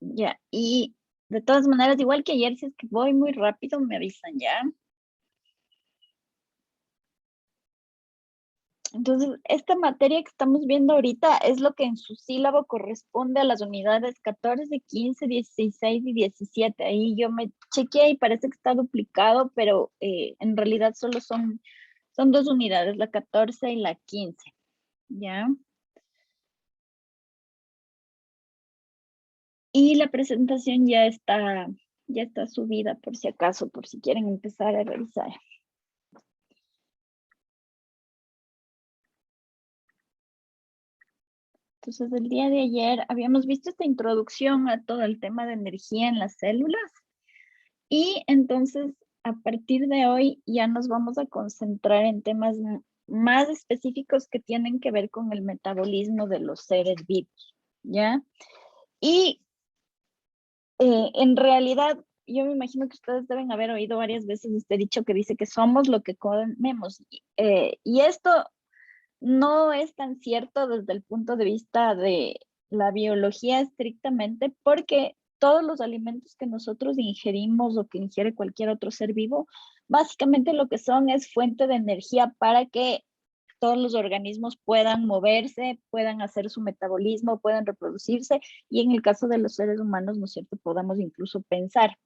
Ya, y de todas maneras, igual que ayer, si es que voy muy rápido, me avisan ya. Entonces, esta materia que estamos viendo ahorita es lo que en su sílabo corresponde a las unidades 14, 15, 16 y 17. Ahí yo me chequeé y parece que está duplicado, pero en realidad solo son dos unidades, la 14 y la 15. ¿Ya? Y la presentación ya está subida por si acaso, por si quieren empezar a revisar. Entonces, el día de ayer habíamos visto esta introducción a todo el tema de energía en las células y entonces a partir de hoy ya nos vamos a concentrar en temas más específicos que tienen que ver con el metabolismo de los seres vivos, ¿ya? Y en realidad, yo me imagino que ustedes deben haber oído varias veces este dicho que dice que somos lo que comemos. Y esto no es tan cierto desde el punto de vista de la biología estrictamente, porque todos los alimentos que nosotros ingerimos o que ingiere cualquier otro ser vivo, básicamente lo que son es fuente de energía para que todos los organismos puedan moverse, puedan hacer su metabolismo, puedan reproducirse y en el caso de los seres humanos, ¿no es cierto?, podamos incluso pensar.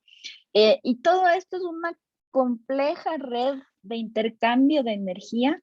Y todo esto es una compleja red de intercambio de energía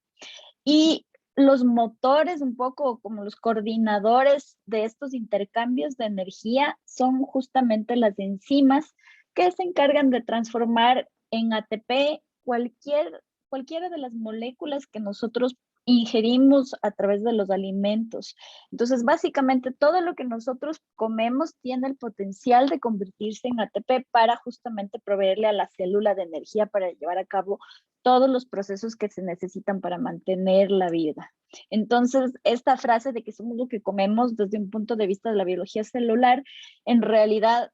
y los motores, un poco como los coordinadores de estos intercambios de energía, son justamente las enzimas que se encargan de transformar en ATP cualquiera de las moléculas que nosotros ingerimos a través de los alimentos. Entonces, básicamente todo lo que nosotros comemos tiene el potencial de convertirse en ATP para justamente proveerle a la célula de energía para llevar a cabo todos los procesos que se necesitan para mantener la vida. Entonces, esta frase de que somos lo que comemos desde un punto de vista de la biología celular, en realidad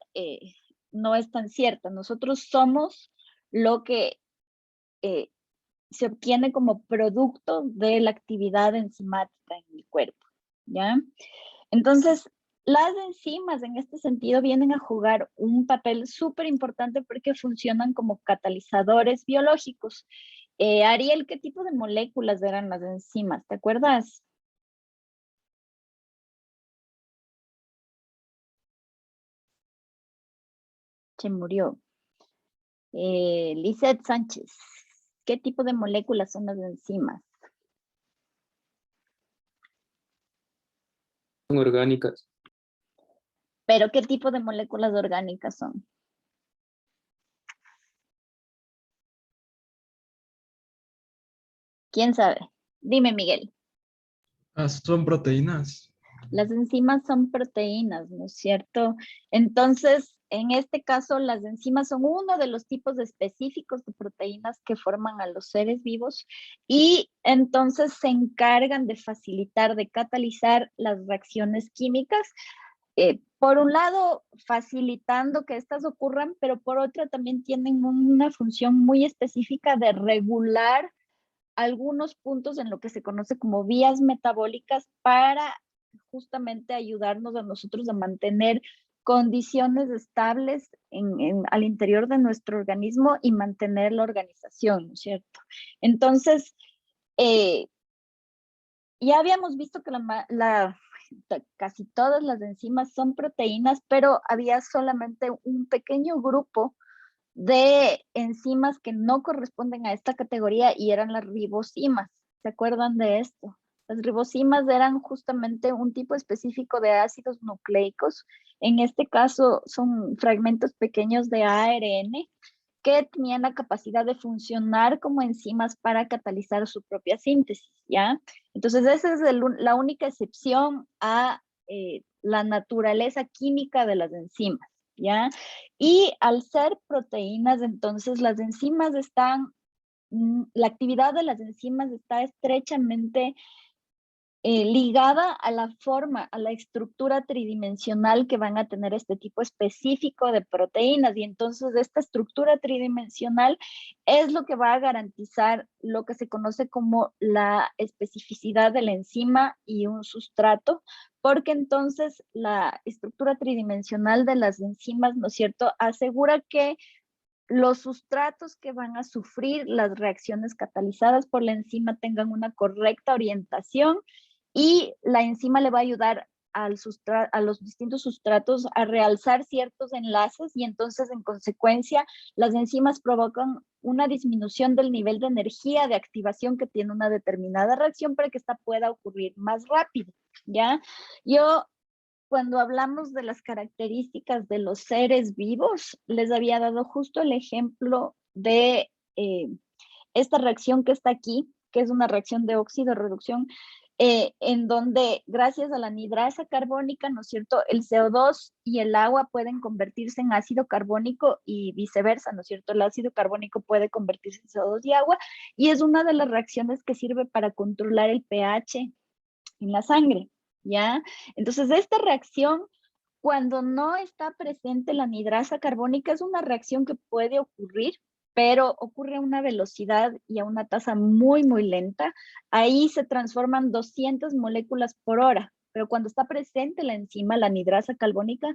no es tan cierta. Nosotros somos lo que se obtiene como producto de la actividad enzimática en el cuerpo, ¿ya? Entonces, las enzimas en este sentido vienen a jugar un papel súper importante porque funcionan como catalizadores biológicos. Ariel, ¿qué tipo de moléculas eran las enzimas? ¿Te acuerdas? Se murió. Lizeth Sánchez, ¿qué tipo de moléculas son las enzimas? Son orgánicas. ¿Pero qué tipo de moléculas orgánicas son? ¿Quién sabe? Dime, Miguel. Son proteínas. Las enzimas son proteínas, ¿no es cierto? Entonces, en este caso, las enzimas son uno de los tipos específicos de proteínas que forman a los seres vivos y entonces se encargan de facilitar, de catalizar las reacciones químicas. Por un lado, facilitando que estas ocurran, pero por otra también tienen una función muy específica de regular algunos puntos en lo que se conoce como vías metabólicas para justamente ayudarnos a nosotros a mantener condiciones estables al interior de nuestro organismo y mantener la organización, ¿no es cierto? Entonces, ya habíamos visto que casi todas las enzimas son proteínas, pero había solamente un pequeño grupo de enzimas que no corresponden a esta categoría y eran las ribosimas. ¿Se acuerdan de esto? Las ribosimas eran justamente un tipo específico de ácidos nucleicos. En este caso son fragmentos pequeños de ARN que tenían la capacidad de funcionar como enzimas para catalizar su propia síntesis, ¿ya? Entonces esa es la única excepción a la naturaleza química de las enzimas, ¿ya? Y al ser proteínas, entonces las enzimas la actividad de las enzimas está estrechamente ligada a la forma, a la estructura tridimensional que van a tener este tipo específico de proteínas. Y entonces esta estructura tridimensional es lo que va a garantizar lo que se conoce como la especificidad de la enzima y un sustrato, porque entonces la estructura tridimensional de las enzimas, ¿no es cierto?, asegura que los sustratos que van a sufrir las reacciones catalizadas por la enzima tengan una correcta orientación y la enzima le va a ayudar a los distintos sustratos a realzar ciertos enlaces y entonces en consecuencia las enzimas provocan una disminución del nivel de energía de activación que tiene una determinada reacción para que esta pueda ocurrir más rápido, ¿ya? Yo cuando hablamos de las características de los seres vivos, les había dado justo el ejemplo de esta reacción que está aquí, que es una reacción de óxido-reducción, en donde gracias a la anhidrasa carbónica, ¿no es cierto?, el CO2 y el agua pueden convertirse en ácido carbónico y viceversa, ¿no es cierto? El ácido carbónico puede convertirse en CO2 y agua, y es una de las reacciones que sirve para controlar el pH en la sangre, ¿ya? Entonces, esta reacción, cuando no está presente la anhidrasa carbónica, es una reacción que puede ocurrir, pero ocurre a una velocidad y a una tasa muy, muy lenta. Ahí se transforman 200 moléculas por hora, pero cuando está presente la enzima, la anhidrasa carbónica,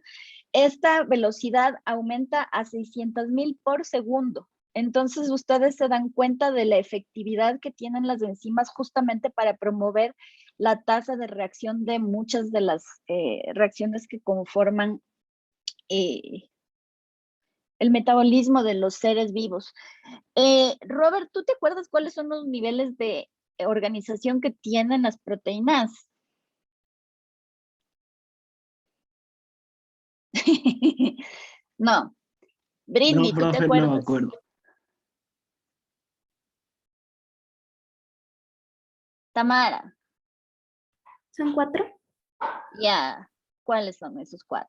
esta velocidad aumenta a 600,000 por segundo. Entonces, ustedes se dan cuenta de la efectividad que tienen las enzimas justamente para promover la tasa de reacción de muchas de las reacciones que conforman eh, el metabolismo de los seres vivos. Robert, ¿tú te acuerdas cuáles son los niveles de organización que tienen las proteínas? No. No, Britney, ¿tú te profe, no me acuerdas? acuerdo. Tamara, ¿Son 4? ya, ¿cuáles son esos 4?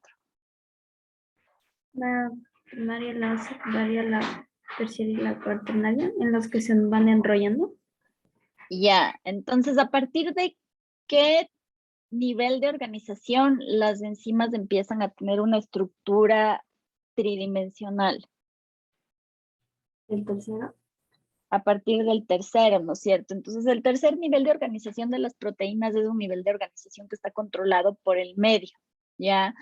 La primaria, la secundaria, la terciaria y la cuaternaria, en los que se van enrollando. Ya, entonces, ¿a partir de qué nivel de organización las enzimas empiezan a tener una estructura tridimensional? El tercero. A partir del tercero, ¿no es cierto? Entonces, el tercer nivel de organización de las proteínas es un nivel de organización que está controlado por el medio, ¿ya?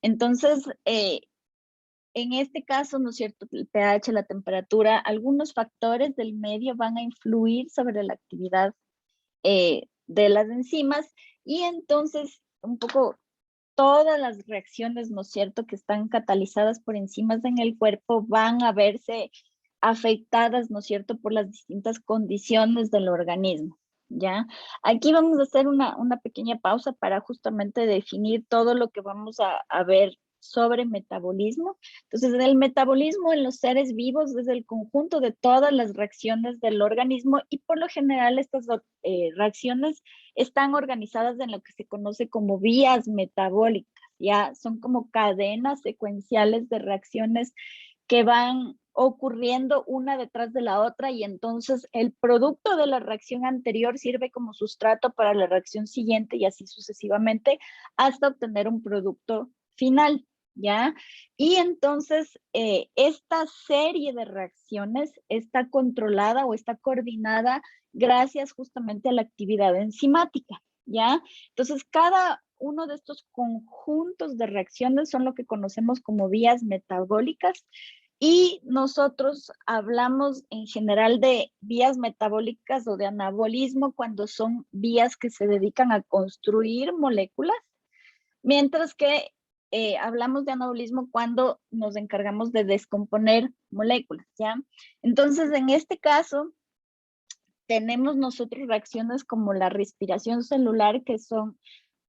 Entonces, en este caso, ¿no es cierto? El pH, la temperatura, algunos factores del medio van a influir sobre la actividad de las enzimas y entonces un poco todas las reacciones, ¿no es cierto?, que están catalizadas por enzimas en el cuerpo van a verse afectadas, ¿no es cierto?, por las distintas condiciones del organismo, ¿ya? Aquí vamos a hacer una pequeña pausa para justamente definir todo lo que vamos a ver sobre metabolismo. Entonces, el metabolismo en los seres vivos es el conjunto de todas las reacciones del organismo y por lo general estas reacciones están organizadas en lo que se conoce como vías metabólicas, ¿ya? Son como cadenas secuenciales de reacciones que van ocurriendo una detrás de la otra y entonces el producto de la reacción anterior sirve como sustrato para la reacción siguiente y así sucesivamente hasta obtener un producto final, ¿ya? Y entonces esta serie de reacciones está controlada o está coordinada gracias justamente a la actividad enzimática, ¿ya? Entonces, cada uno de estos conjuntos de reacciones son lo que conocemos como vías metabólicas y nosotros hablamos en general de vías metabólicas o de anabolismo cuando son vías que se dedican a construir moléculas, mientras que hablamos de anabolismo cuando nos encargamos de descomponer moléculas, ¿ya? Entonces, en este caso, tenemos nosotros reacciones como la respiración celular, que son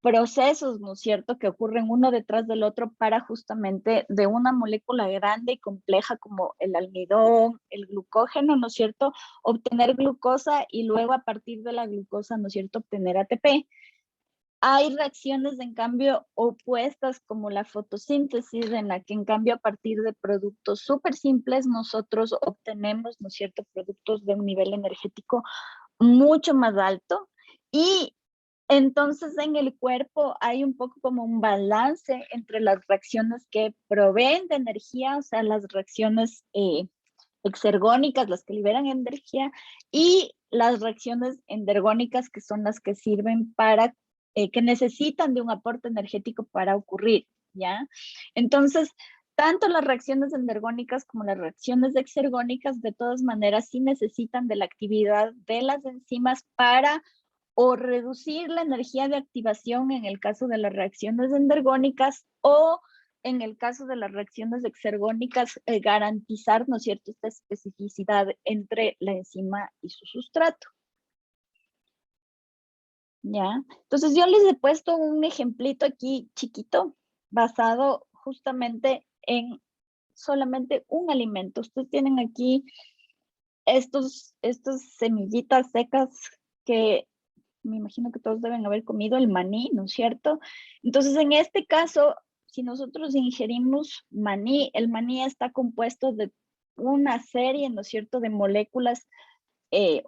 procesos, ¿no es cierto?, que ocurren uno detrás del otro para justamente de una molécula grande y compleja como el almidón, el glucógeno, ¿no es cierto?, obtener glucosa y luego a partir de la glucosa, ¿no es cierto?, obtener ATP. Hay reacciones, en cambio, opuestas como la fotosíntesis, en la que, en cambio, a partir de productos súper simples, nosotros obtenemos, ¿no es cierto?, productos de un nivel energético mucho más alto. Y Entonces, en el cuerpo hay un poco como un balance entre las reacciones que proveen de energía, o sea, las reacciones exergónicas, las que liberan energía, y las reacciones endergónicas, que son las que sirven para, que necesitan de un aporte energético para ocurrir, ¿ya? Entonces, tanto las reacciones endergónicas como las reacciones exergónicas, de todas maneras, sí necesitan de la actividad de las enzimas para o reducir la energía de activación en el caso de las reacciones endergónicas, o en el caso de las reacciones exergónicas, garantizar, ¿no es cierto?, esta especificidad entre la enzima y su sustrato. ¿Ya? Entonces yo les he puesto un ejemplito aquí chiquito, basado justamente en solamente un alimento. Ustedes tienen aquí estas semillitas secas que me imagino que todos deben haber comido el maní, ¿no es cierto? Entonces, en este caso, si nosotros ingerimos maní, el maní está compuesto de una serie, ¿no es cierto?, de moléculas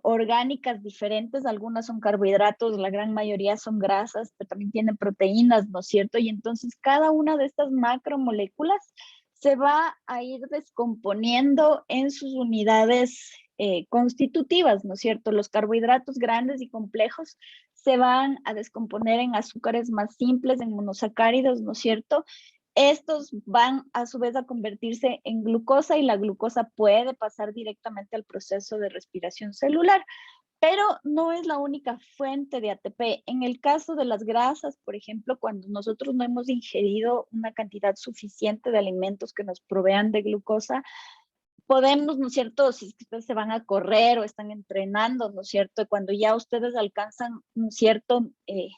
orgánicas diferentes. Algunas son carbohidratos, la gran mayoría son grasas, pero también tienen proteínas, ¿no es cierto? Y entonces cada una de estas macromoléculas se va a ir descomponiendo en sus unidades constitutivas, ¿no es cierto? Los carbohidratos grandes y complejos se van a descomponer en azúcares más simples, en monosacáridos, ¿no es cierto? Estos van a su vez a convertirse en glucosa, y la glucosa puede pasar directamente al proceso de respiración celular, pero no es la única fuente de ATP. En el caso de las grasas, por ejemplo, cuando nosotros no hemos ingerido una cantidad suficiente de alimentos que nos provean de glucosa, podemos, ¿no es cierto?, si es que ustedes se van a correr o están entrenando, ¿no es cierto?, cuando ya ustedes alcanzan un cierto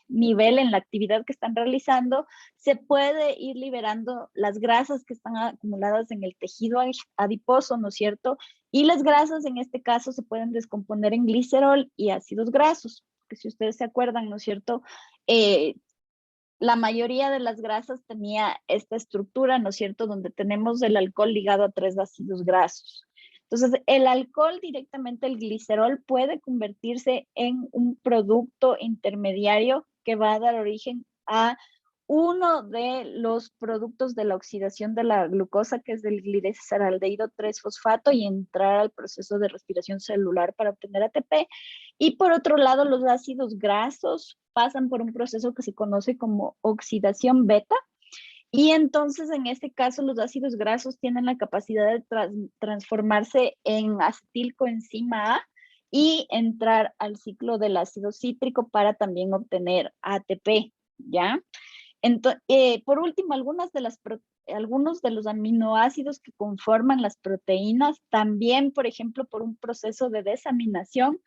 nivel en la actividad que están realizando, se puede ir liberando las grasas que están acumuladas en el tejido adiposo, ¿no es cierto? Y las grasas en este caso se pueden descomponer en glicerol y ácidos grasos, que si ustedes se acuerdan, ¿no es cierto?, la mayoría de las grasas tenía esta estructura, ¿no es cierto?, donde tenemos el alcohol ligado a 3 ácidos grasos. Entonces, el alcohol directamente, el glicerol, puede convertirse en un producto intermediario que va a dar origen a uno de los productos de la oxidación de la glucosa, que es del gliceraldehído 3-fosfato, y entrar al proceso de respiración celular para obtener ATP. Y por otro lado, los ácidos grasos pasan por un proceso que se conoce como oxidación beta, y entonces en este caso los ácidos grasos tienen la capacidad de transformarse en acetilcoenzima A y entrar al ciclo del ácido cítrico para también obtener ATP, ¿ya? Por último, algunos de los aminoácidos que conforman las proteínas también, por ejemplo, por un proceso de desaminación,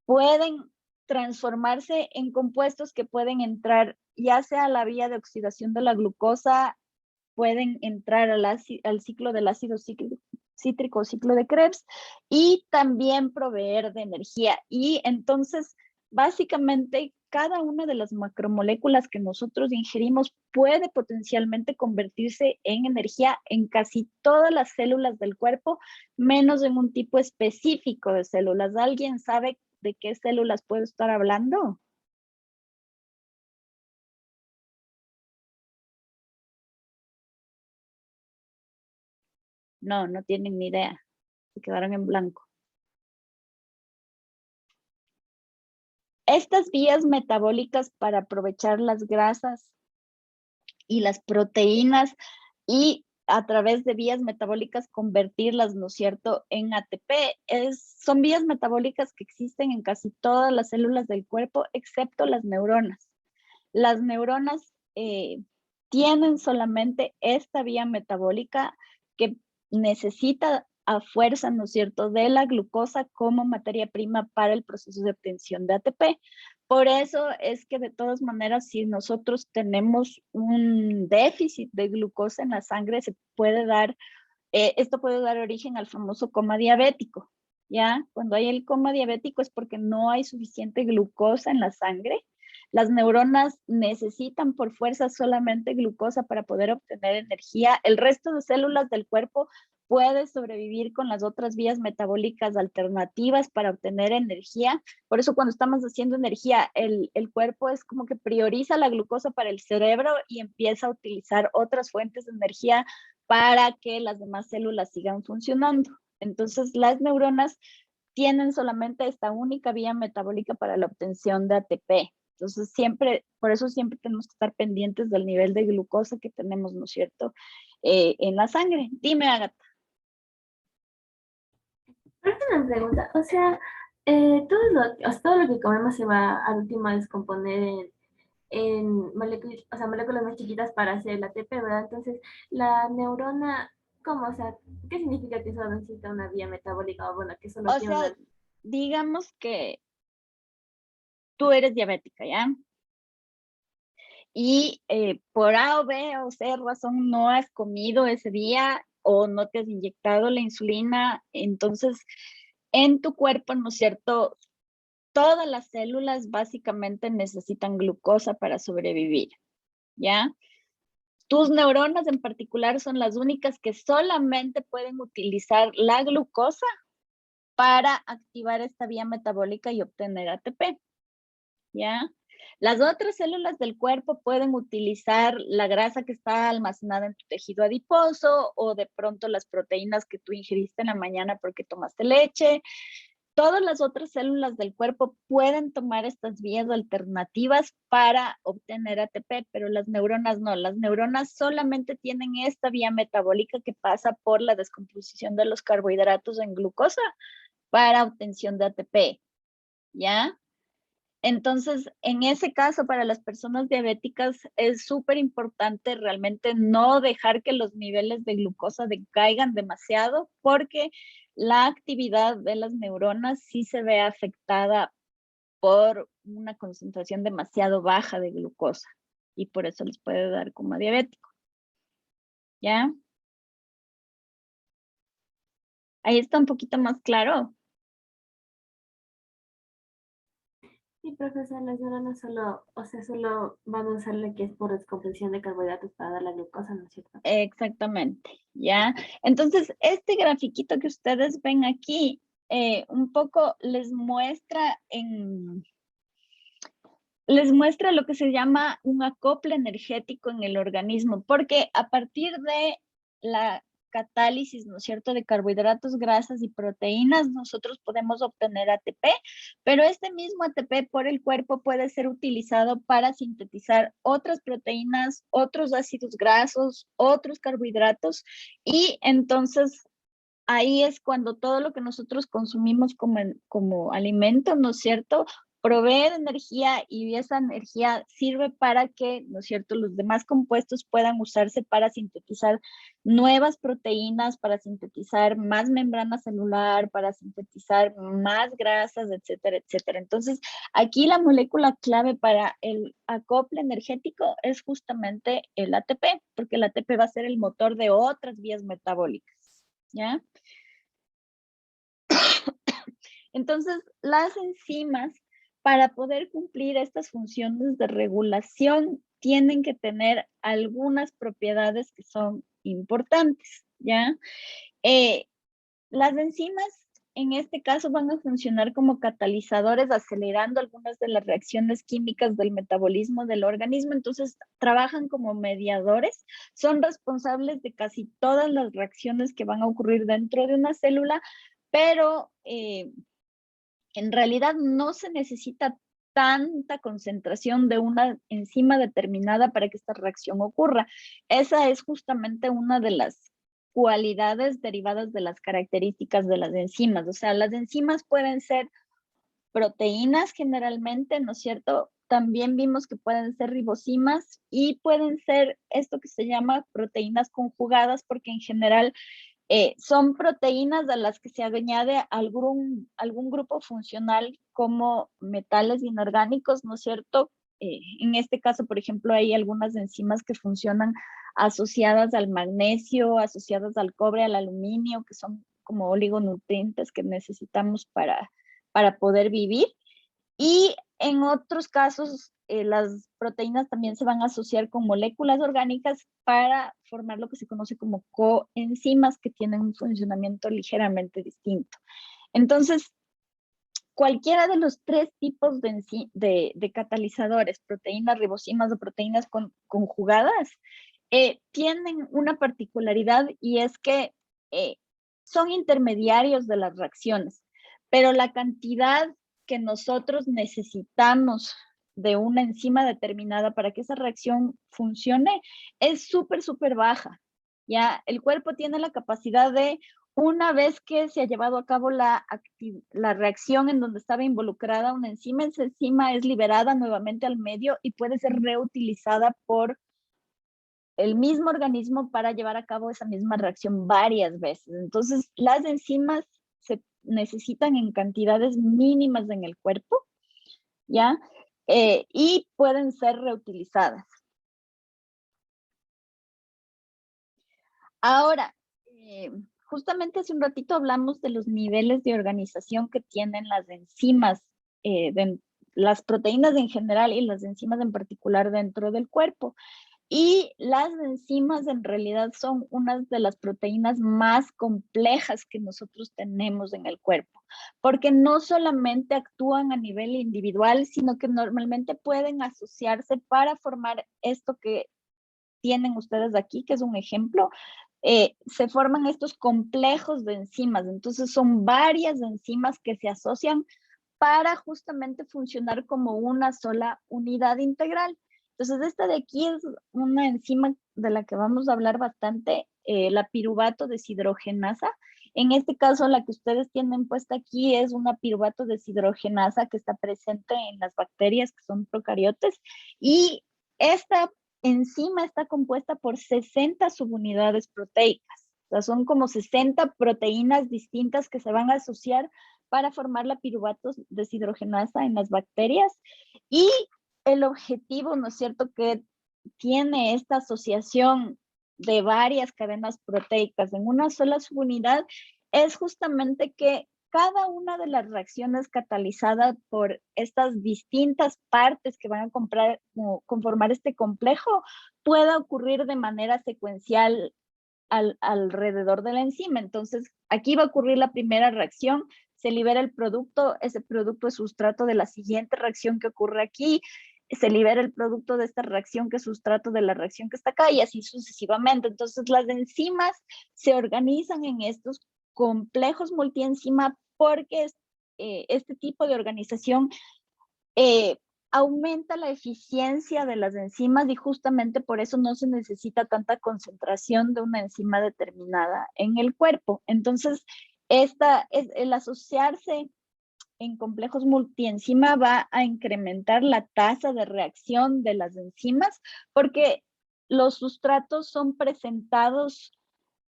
pueden transformarse en compuestos que pueden entrar ya sea a la vía de oxidación de la glucosa, pueden entrar al ciclo del ácido cítrico o ciclo de Krebs, y también proveer de energía. Y entonces, básicamente, cada una de las macromoléculas que nosotros ingerimos puede potencialmente convertirse en energía en casi todas las células del cuerpo, menos en un tipo específico de células. ¿Alguien sabe de qué células puedo estar hablando? No, no tienen ni idea. Se quedaron en blanco. Estas vías metabólicas para aprovechar las grasas y las proteínas, y a través de vías metabólicas convertirlas, ¿no es cierto?, en ATP, son vías metabólicas que existen en casi todas las células del cuerpo, excepto las neuronas. Las neuronas tienen solamente esta vía metabólica que necesita a fuerza, ¿no es cierto?, de la glucosa como materia prima para el proceso de obtención de ATP. Por eso es que de todas maneras, si nosotros tenemos un déficit de glucosa en la sangre, esto puede dar origen al famoso coma diabético, ¿ya? Cuando hay el coma diabético es porque no hay suficiente glucosa en la sangre. Las neuronas necesitan por fuerza solamente glucosa para poder obtener energía. El resto de células del cuerpo puede sobrevivir con las otras vías metabólicas alternativas para obtener energía. Por eso cuando estamos haciendo energía, el cuerpo es como que prioriza la glucosa para el cerebro y empieza a utilizar otras fuentes de energía para que las demás células sigan funcionando. Entonces, las neuronas tienen solamente esta única vía metabólica para la obtención de ATP. Entonces, por eso siempre tenemos que estar pendientes del nivel de glucosa que tenemos, ¿no es cierto?, en la sangre. Dime, Agatha. Una pregunta, o sea, todo lo que comemos se va al último a descomponer en moléculas, o sea, moléculas más chiquitas para hacer el ATP, ¿verdad? Entonces, la neurona, ¿cómo? O sea, ¿qué significa que solo necesita una vía metabólica? O bueno, que solo O tiene sea, una... digamos que tú eres diabética, ¿ya? Y por A o B o C razón no has comido ese día o no te has inyectado la insulina, entonces en tu cuerpo, ¿no es cierto?, todas las células básicamente necesitan glucosa para sobrevivir, ¿ya? Tus neuronas en particular son las únicas que solamente pueden utilizar la glucosa para activar esta vía metabólica y obtener ATP, ¿ya? Las otras células del cuerpo pueden utilizar la grasa que está almacenada en tu tejido adiposo o de pronto las proteínas que tú ingeriste en la mañana porque tomaste leche. Todas las otras células del cuerpo pueden tomar estas vías alternativas para obtener ATP, pero las neuronas no. Las neuronas solamente tienen esta vía metabólica que pasa por la descomposición de los carbohidratos en glucosa para obtención de ATP, ¿ya? Entonces, en ese caso, para las personas diabéticas es súper importante realmente no dejar que los niveles de glucosa decaigan demasiado, porque la actividad de las neuronas sí se ve afectada por una concentración demasiado baja de glucosa y por eso les puede dar como diabético. ¿Ya? Ahí está un poquito más claro. Sí, profesor, las neuronas solo, o sea, solo van a usar la que es por descomposición de carbohidratos para dar la glucosa, ¿no es cierto? Exactamente, ¿ya? Entonces, este grafiquito que ustedes ven aquí, un poco les muestra lo que se llama un acople energético en el organismo, porque a partir de la catálisis, ¿no es cierto?, de carbohidratos, grasas y proteínas, nosotros podemos obtener ATP, pero este mismo ATP por el cuerpo puede ser utilizado para sintetizar otras proteínas, otros ácidos grasos, otros carbohidratos, y entonces ahí es cuando todo lo que nosotros consumimos como alimento, ¿no es cierto?, provee de energía y esa energía sirve para que, ¿no es cierto?, los demás compuestos puedan usarse para sintetizar nuevas proteínas, para sintetizar más membrana celular, para sintetizar más grasas, etcétera, etcétera. Entonces, aquí la molécula clave para el acople energético es justamente el ATP, porque el ATP va a ser el motor de otras vías metabólicas, ¿ya? Entonces, las enzimas, para poder cumplir estas funciones de regulación, tienen que tener algunas propiedades que son importantes, ¿ya? Las enzimas, en este caso, van a funcionar como catalizadores, acelerando algunas de las reacciones químicas del metabolismo del organismo, entonces trabajan como mediadores, son responsables de casi todas las reacciones que van a ocurrir dentro de una célula, pero en realidad no se necesita tanta concentración de una enzima determinada para que esta reacción ocurra. Esa es justamente una de las cualidades derivadas de las características de las enzimas. O sea, las enzimas pueden ser proteínas generalmente, ¿no es cierto? También vimos que pueden ser ribosimas y pueden ser esto que se llama proteínas conjugadas, porque en general son proteínas a las que se añade algún grupo funcional como metales inorgánicos, ¿no es cierto? En este caso, por ejemplo, hay algunas enzimas que funcionan asociadas al magnesio, asociadas al cobre, al aluminio, que son como oligonutrientes que necesitamos para poder vivir. Y en otros casos, las proteínas también se van a asociar con moléculas orgánicas para formar lo que se conoce como coenzimas, que tienen un funcionamiento ligeramente distinto. Entonces, cualquiera de los tres tipos de catalizadores, proteínas ribosimas o proteínas conjugadas, tienen una particularidad, y es que son intermediarios de las reacciones, pero la cantidad que nosotros necesitamos de una enzima determinada para que esa reacción funcione es súper baja. Ya el cuerpo tiene la capacidad de, una vez que se ha llevado a cabo la reacción en donde estaba involucrada una enzima, esa enzima es liberada nuevamente al medio y puede ser reutilizada por el mismo organismo para llevar a cabo esa misma reacción varias veces. Entonces, las enzimas se necesitan en cantidades mínimas en el cuerpo, ¿ya? Y pueden ser reutilizadas. Ahora, justamente hace un ratito hablamos de los niveles de organización que tienen las enzimas, las proteínas en general y las enzimas en particular dentro del cuerpo. Y las enzimas en realidad son unas de las proteínas más complejas que nosotros tenemos en el cuerpo, porque no solamente actúan a nivel individual, sino que normalmente pueden asociarse para formar esto que tienen ustedes aquí, que es un ejemplo. Se forman estos complejos de enzimas. Entonces son varias enzimas que se asocian para justamente funcionar como una sola unidad integral. Entonces, esta de aquí es una enzima de la que vamos a hablar bastante, la piruvato deshidrogenasa. En este caso, la que ustedes tienen puesta aquí es una piruvato deshidrogenasa que está presente en las bacterias, que son procariotes, y esta enzima está compuesta por 60 subunidades proteicas. O sea, son como 60 proteínas distintas que se van a asociar para formar la piruvato deshidrogenasa en las bacterias. Y el objetivo, ¿no es cierto?, que tiene esta asociación de varias cadenas proteicas en una sola subunidad es justamente que cada una de las reacciones catalizadas por estas distintas partes que van a conformar este complejo pueda ocurrir de manera secuencial alrededor de la enzima. Entonces, aquí va a ocurrir la primera reacción, se libera el producto, ese producto es sustrato de la siguiente reacción que ocurre aquí, se libera el producto de esta reacción que es sustrato de la reacción que está acá, y así sucesivamente. Entonces, las enzimas se organizan en estos complejos multienzima porque este tipo de organización aumenta la eficiencia de las enzimas, y justamente por eso no se necesita tanta concentración de una enzima determinada en el cuerpo. Entonces, el asociarse en complejos multienzima va a incrementar la tasa de reacción de las enzimas, porque los sustratos son presentados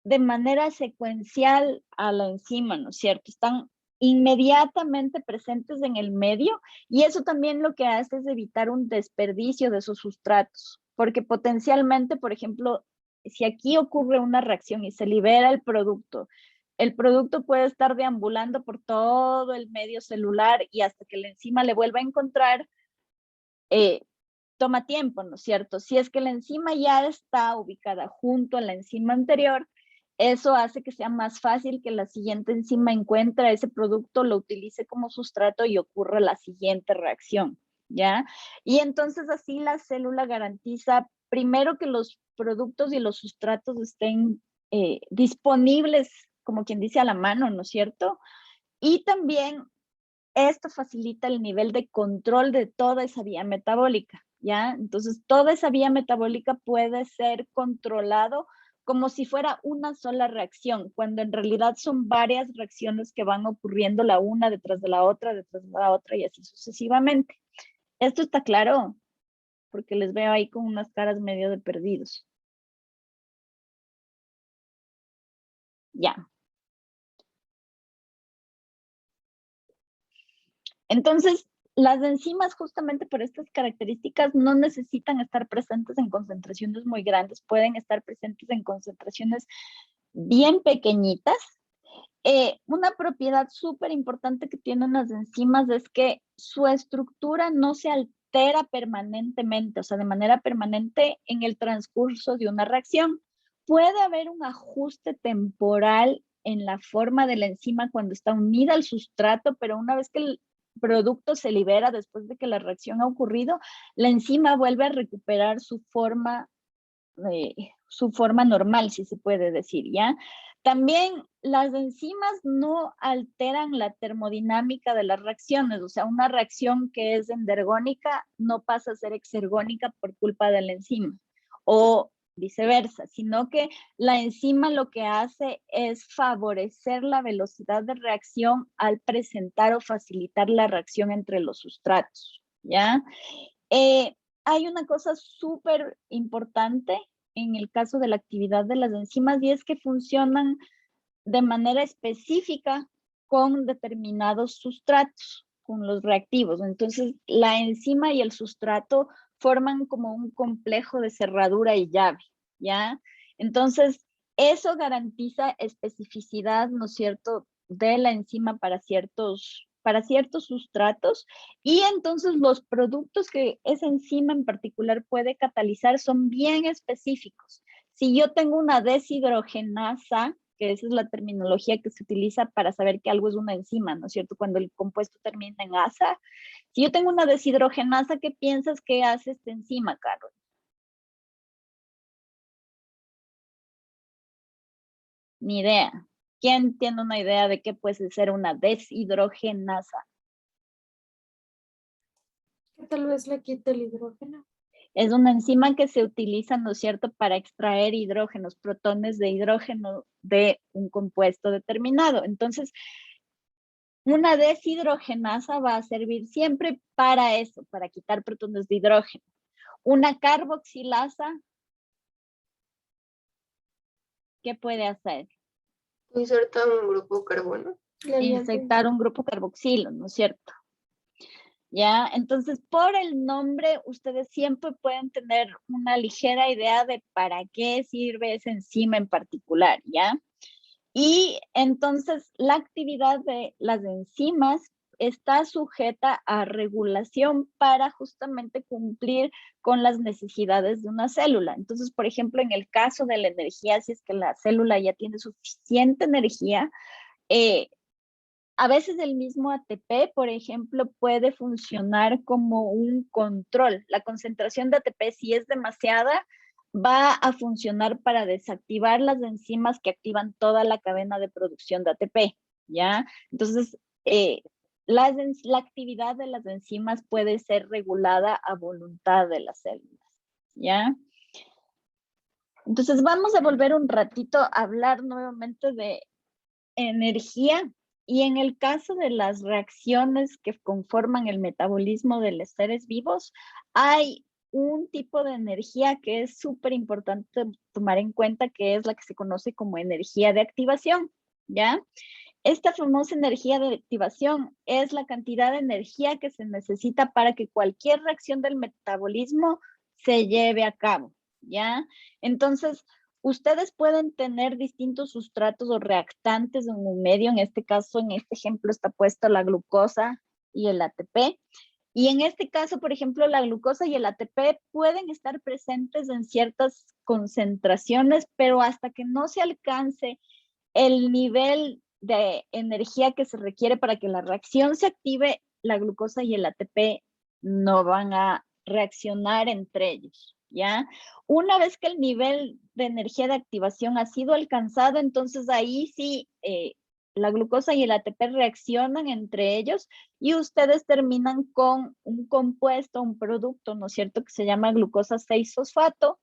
de manera secuencial a la enzima, ¿no es cierto? Están inmediatamente presentes en el medio, y eso también lo que hace es evitar un desperdicio de esos sustratos, porque potencialmente, por ejemplo, si aquí ocurre una reacción y se libera el producto puede estar deambulando por todo el medio celular y hasta que la enzima le vuelva a encontrar, toma tiempo, ¿no es cierto? Si es que la enzima ya está ubicada junto a la enzima anterior, eso hace que sea más fácil que la siguiente enzima encuentre ese producto, lo utilice como sustrato y ocurra la siguiente reacción, ¿ya? Y entonces así la célula garantiza primero que los productos y los sustratos estén disponibles, como quien dice, a la mano, ¿no es cierto? Y también esto facilita el nivel de control de toda esa vía metabólica, ¿ya? Entonces, toda esa vía metabólica puede ser controlado como si fuera una sola reacción, cuando en realidad son varias reacciones que van ocurriendo la una detrás de la otra, y así sucesivamente. ¿Esto está claro? Porque les veo ahí con unas caras medio de perdidos. Ya. Entonces, las enzimas, justamente por estas características, no necesitan estar presentes en concentraciones muy grandes, pueden estar presentes en concentraciones bien pequeñitas, Una propiedad súper importante que tienen las enzimas es que su estructura no se altera permanentemente, o sea, de manera permanente en el transcurso de una reacción. Puede haber un ajuste temporal en la forma de la enzima cuando está unida al sustrato, pero una vez que el producto se libera después de que la reacción ha ocurrido, la enzima vuelve a recuperar su forma normal, si se puede decir, ¿ya? También las enzimas no alteran la termodinámica de las reacciones, o sea, una reacción que es endergónica no pasa a ser exergónica por culpa de la enzima, o viceversa, sino que la enzima lo que hace es favorecer la velocidad de reacción al presentar o facilitar la reacción entre los sustratos, ¿ya? Hay una cosa súper importante en el caso de la actividad de las enzimas y es que funcionan de manera específica con determinados sustratos, con los reactivos. Entonces, la enzima y el sustrato forman como un complejo de cerradura y llave, ¿ya? Entonces, eso garantiza especificidad, ¿no es cierto?, de la enzima para ciertos sustratos, y entonces los productos que esa enzima en particular puede catalizar son bien específicos. Si yo tengo una deshidrogenasa, que esa es la terminología que se utiliza para saber que algo es una enzima, ¿no es cierto? Cuando el compuesto termina en asa. Si yo tengo una deshidrogenasa, ¿qué piensas que hace esta enzima, Carol? Ni idea. ¿Quién tiene una idea de qué puede ser una deshidrogenasa? Tal vez le quite el hidrógeno. Es una enzima que se utiliza, ¿no es cierto?, para extraer hidrógenos, protones de hidrógeno de un compuesto determinado. Entonces, una deshidrogenasa va a servir siempre para eso, para quitar protones de hidrógeno. Una carboxilasa, ¿qué puede hacer? Insertar un grupo carbono. Insertar un grupo carboxilo, ¿no es cierto? ¿Ya? Entonces, por el nombre, ustedes siempre pueden tener una ligera idea de para qué sirve esa enzima en particular, ¿ya? Y entonces, la actividad de las enzimas está sujeta a regulación para justamente cumplir con las necesidades de una célula. Entonces, por ejemplo, en el caso de la energía, si es que la célula ya tiene suficiente energía, a veces el mismo ATP, por ejemplo, puede funcionar como un control. La concentración de ATP, si es demasiada, va a funcionar para desactivar las enzimas que activan toda la cadena de producción de ATP, ¿ya? Entonces, la actividad de las enzimas puede ser regulada a voluntad de las células, ¿ya? Entonces, vamos a volver un ratito a hablar nuevamente de energía. Y en el caso de las reacciones que conforman el metabolismo de los seres vivos, hay un tipo de energía que es súper importante tomar en cuenta, que es la que se conoce como energía de activación, ¿ya? Esta famosa energía de activación es la cantidad de energía que se necesita para que cualquier reacción del metabolismo se lleve a cabo, ¿ya? Entonces, ustedes pueden tener distintos sustratos o reactantes en un medio. En este caso, en este ejemplo, está puesto la glucosa y el ATP. Y en este caso, por ejemplo, la glucosa y el ATP pueden estar presentes en ciertas concentraciones, pero hasta que no se alcance el nivel de energía que se requiere para que la reacción se active, la glucosa y el ATP no van a reaccionar entre ellos, ¿ya? Una vez que el nivel de energía de activación ha sido alcanzado, entonces ahí sí la glucosa y el ATP reaccionan entre ellos y ustedes terminan con un compuesto, un producto, ¿no es cierto?, que se llama glucosa 6-fosfato,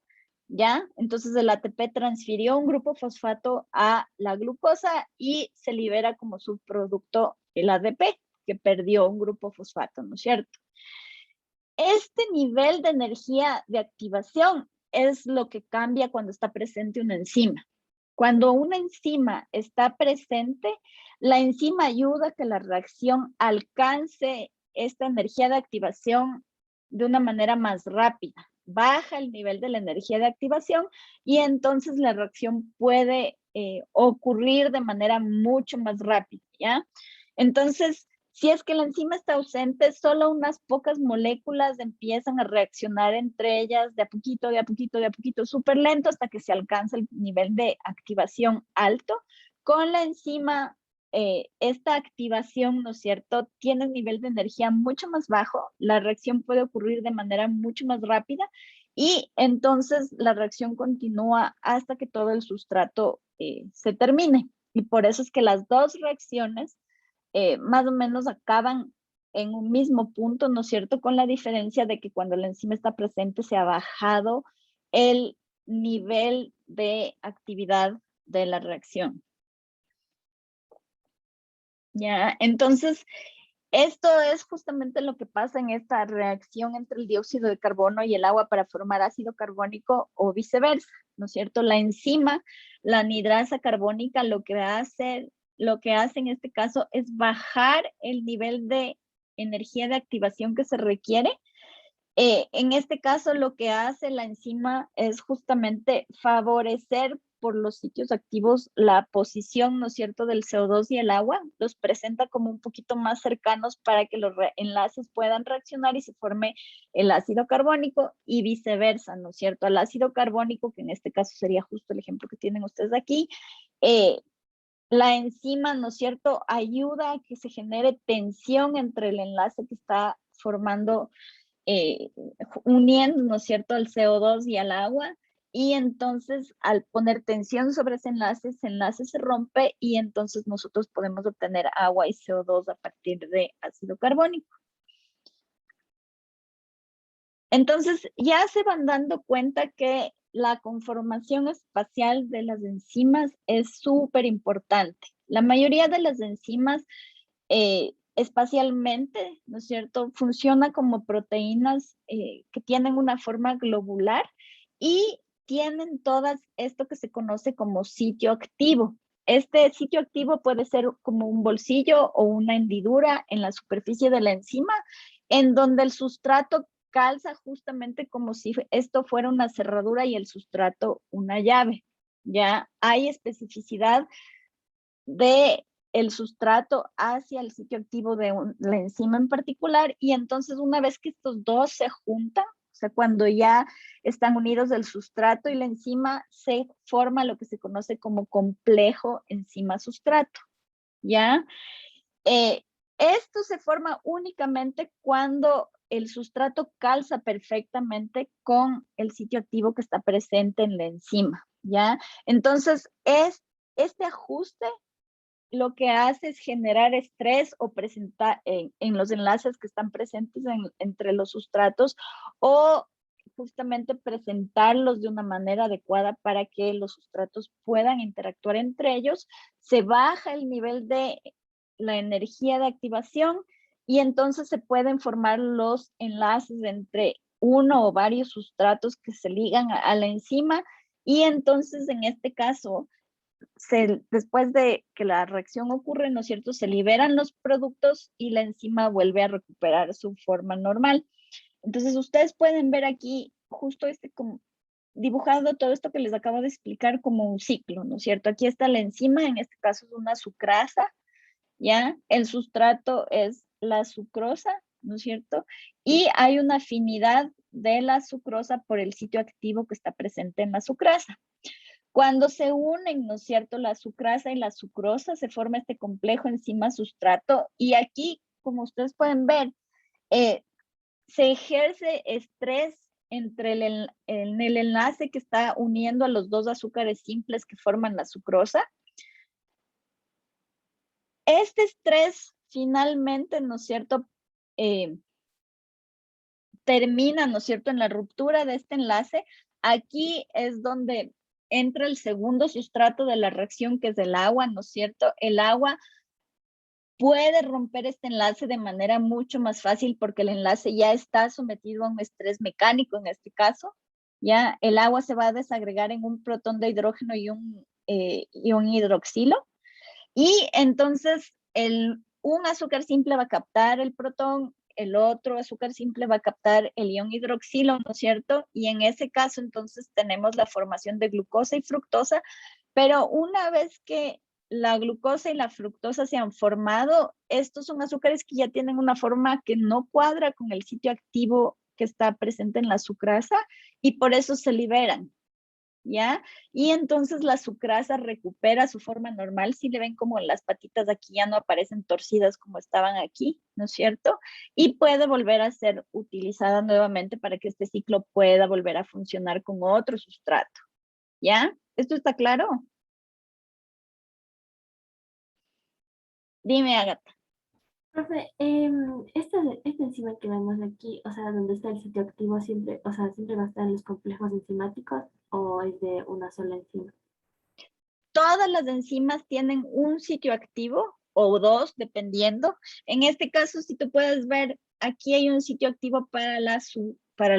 ¿ya? Entonces el ATP transfirió un grupo fosfato a la glucosa y se libera como subproducto el ADP, que perdió un grupo fosfato, ¿no es cierto? Este nivel de energía de activación es lo que cambia cuando está presente una enzima. Cuando una enzima está presente, la enzima ayuda a que la reacción alcance esta energía de activación de una manera más rápida. Baja el nivel de la energía de activación y entonces la reacción puede ocurrir de manera mucho más rápida, ¿ya? Entonces, si es que la enzima está ausente, solo unas pocas moléculas empiezan a reaccionar entre ellas de a poquito, de a poquito, de a poquito, súper lento hasta que se alcanza el nivel de activación alto. Con la enzima, esta activación, ¿no es cierto?, tiene un nivel de energía mucho más bajo, la reacción puede ocurrir de manera mucho más rápida y entonces la reacción continúa hasta que todo el sustrato se termine. Y por eso es que las dos reacciones más o menos acaban en un mismo punto, ¿no es cierto? Con la diferencia de que cuando la enzima está presente se ha bajado el nivel de actividad de la reacción. Ya, entonces, esto es justamente lo que pasa en esta reacción entre el dióxido de carbono y el agua para formar ácido carbónico o viceversa, ¿no es cierto? La enzima, la anidrasa carbónica, lo que hace en este caso es bajar el nivel de energía de activación que se requiere. En este caso, lo que hace la enzima es justamente favorecer por los sitios activos la posición, ¿no es cierto?, del CO2 y el agua, los presenta como un poquito más cercanos para que los enlaces puedan reaccionar y se forme el ácido carbónico y viceversa, ¿no es cierto? Al ácido carbónico, que en este caso sería justo el ejemplo que tienen ustedes aquí, la enzima, ¿no es cierto?, ayuda a que se genere tensión entre el enlace que está formando, uniendo, ¿no es cierto?, al CO2 y al agua, y entonces al poner tensión sobre ese enlace se rompe y entonces nosotros podemos obtener agua y CO2 a partir de ácido carbónico. Entonces ya se van dando cuenta que la conformación espacial de las enzimas es súper importante. La mayoría de las enzimas espacialmente, ¿no es cierto?, funciona como proteínas que tienen una forma globular y tienen todas esto que se conoce como sitio activo. Este sitio activo puede ser como un bolsillo o una hendidura en la superficie de la enzima, en donde el sustrato calza justamente como si esto fuera una cerradura y el sustrato una llave. Ya hay especificidad de el sustrato hacia el sitio activo de la enzima en particular, y entonces una vez que estos dos se juntan, o sea, cuando ya están unidos el sustrato y la enzima, se forma lo que se conoce como complejo enzima-sustrato, ¿ya? Esto se forma únicamente cuando el sustrato calza perfectamente con el sitio activo que está presente en la enzima, ¿ya? Entonces, este ajuste lo que hace es generar estrés o presentar en los enlaces que están presentes entre los sustratos o justamente presentarlos de una manera adecuada para que los sustratos puedan interactuar entre ellos. Se baja el nivel de la energía de activación y entonces se pueden formar los enlaces entre uno o varios sustratos que se ligan a la enzima y entonces en este caso después de que la reacción ocurre, ¿no es cierto?, se liberan los productos y la enzima vuelve a recuperar su forma normal. Entonces, ustedes pueden ver aquí justo como dibujado todo esto que les acabo de explicar como un ciclo, ¿no es cierto? Aquí está la enzima, en este caso es una sucrasa, ¿ya? El sustrato es la sucrosa, ¿no es cierto? Y hay una afinidad de la sucrosa por el sitio activo que está presente en la sucrasa. Cuando se unen, ¿no es cierto?, la sucrasa y la sucrosa, se forma este complejo enzima-sustrato y aquí, como ustedes pueden ver, se ejerce estrés entre en el enlace que está uniendo a los dos azúcares simples que forman la sucrosa. Este estrés finalmente, ¿no es cierto?, termina, ¿no es cierto?, en la ruptura de este enlace. Aquí es donde entra el segundo sustrato de la reacción, que es el agua, ¿no es cierto? El agua puede romper este enlace de manera mucho más fácil porque el enlace ya está sometido a un estrés mecánico en este caso. Ya el agua se va a desagregar en un protón de hidrógeno y un hidroxilo. Y entonces un azúcar simple va a captar el protón, el otro azúcar simple va a captar el ion hidroxilo, ¿no es cierto? Y en ese caso entonces tenemos la formación de glucosa y fructosa Pero una vez que la glucosa y la fructosa se han formado, estos son azúcares que ya tienen una forma que no cuadra con el sitio activo que está presente en la sucrasa y por eso se liberan, ¿ya? Y entonces la sucrasa recupera su forma normal. Si le ven como las patitas de aquí ya no aparecen torcidas como estaban aquí, ¿no es cierto? Y puede volver a ser utilizada nuevamente para que este ciclo pueda volver a funcionar con otro sustrato, ¿ya? ¿Esto está claro? Dime, Agatha. Profe, esta enzima que vemos aquí, o sea, donde está el sitio activo siempre, o sea, siempre va a estar en los complejos enzimáticos o es de una sola enzima. Todas las enzimas tienen un sitio activo o dos, dependiendo. En este caso, si tú puedes ver, aquí hay un sitio activo para la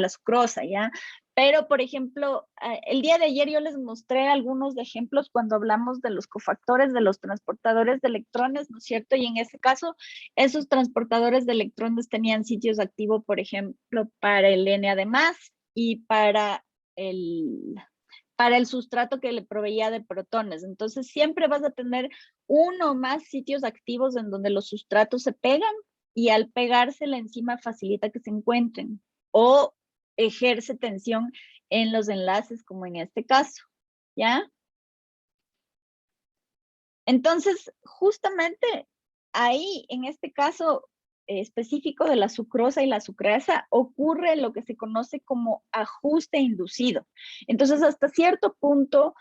sucrosa, ¿ya? Pero, por ejemplo, el día de ayer yo les mostré algunos ejemplos cuando hablamos de los cofactores de los transportadores de electrones, ¿no es cierto? Y en ese caso, esos transportadores de electrones tenían sitios activos, por ejemplo, para el Na+ y para el sustrato que le proveía de protones. Entonces, siempre vas a tener uno o más sitios activos en donde los sustratos se pegan y al pegarse la enzima facilita que se encuentren o ejerce tensión en los enlaces, como en este caso, ¿ya? Entonces, justamente ahí, en este caso específico de la sucrosa y la sucrasa, ocurre lo que se conoce como ajuste inducido. Entonces, hasta cierto punto,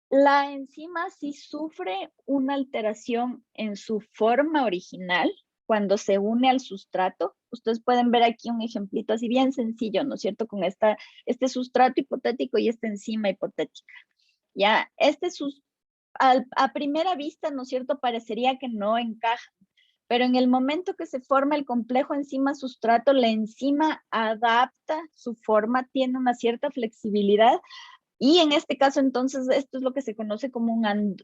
la enzima sí sufre una alteración en su forma original cuando se une al sustrato. Ustedes pueden ver aquí un ejemplito así bien sencillo, ¿no es cierto? Con este sustrato hipotético y esta enzima hipotética. Ya, a primera vista, ¿no es cierto? Parecería que no encajan, pero en el momento que se forma el complejo enzima-sustrato, la enzima adapta su forma, tiene una cierta flexibilidad y en este caso, entonces, esto es lo que se conoce como un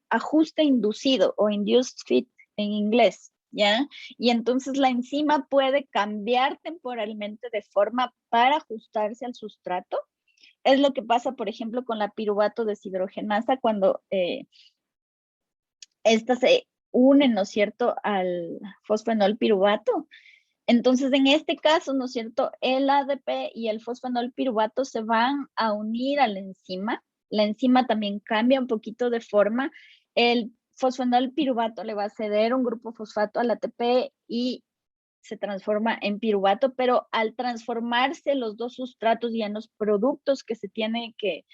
ajuste inducido o induced fit en inglés, ¿ya? Y entonces la enzima puede cambiar temporalmente de forma para ajustarse al sustrato. Es lo que pasa, por ejemplo, con la piruvato deshidrogenasa cuando esta se une, ¿no es cierto?, al fosfenol piruvato. Entonces, en este caso, ¿no es cierto?, el ADP y el fosfenol piruvato se van a unir a la enzima. La enzima también cambia un poquito de forma. El fosfenol piruvato le va a ceder un grupo fosfato al ATP y se transforma en piruvato, pero al transformarse los dos sustratos y en los productos que se tienen que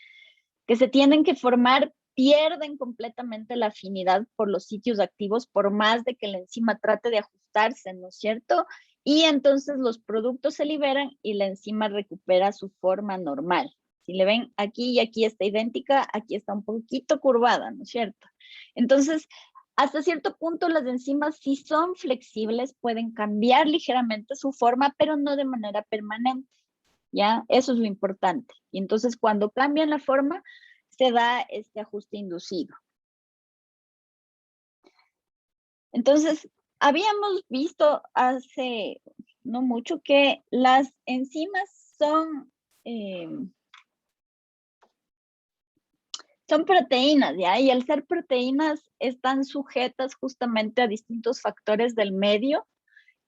formar, pierden completamente la afinidad por los sitios activos, por más de que la enzima trate de ajustarse, ¿no es cierto? Y entonces los productos se liberan y la enzima recupera su forma normal. Si le ven aquí y aquí está idéntica, aquí está un poquito curvada, ¿no es cierto? Entonces, hasta cierto punto las enzimas sí son flexibles, pueden cambiar ligeramente su forma, pero no de manera permanente, ¿ya? Eso es lo importante. Y entonces cuando cambian la forma, se da este ajuste inducido. Entonces, habíamos visto hace no mucho que las enzimas son proteínas, ¿ya? Y al ser proteínas están sujetas justamente a distintos factores del medio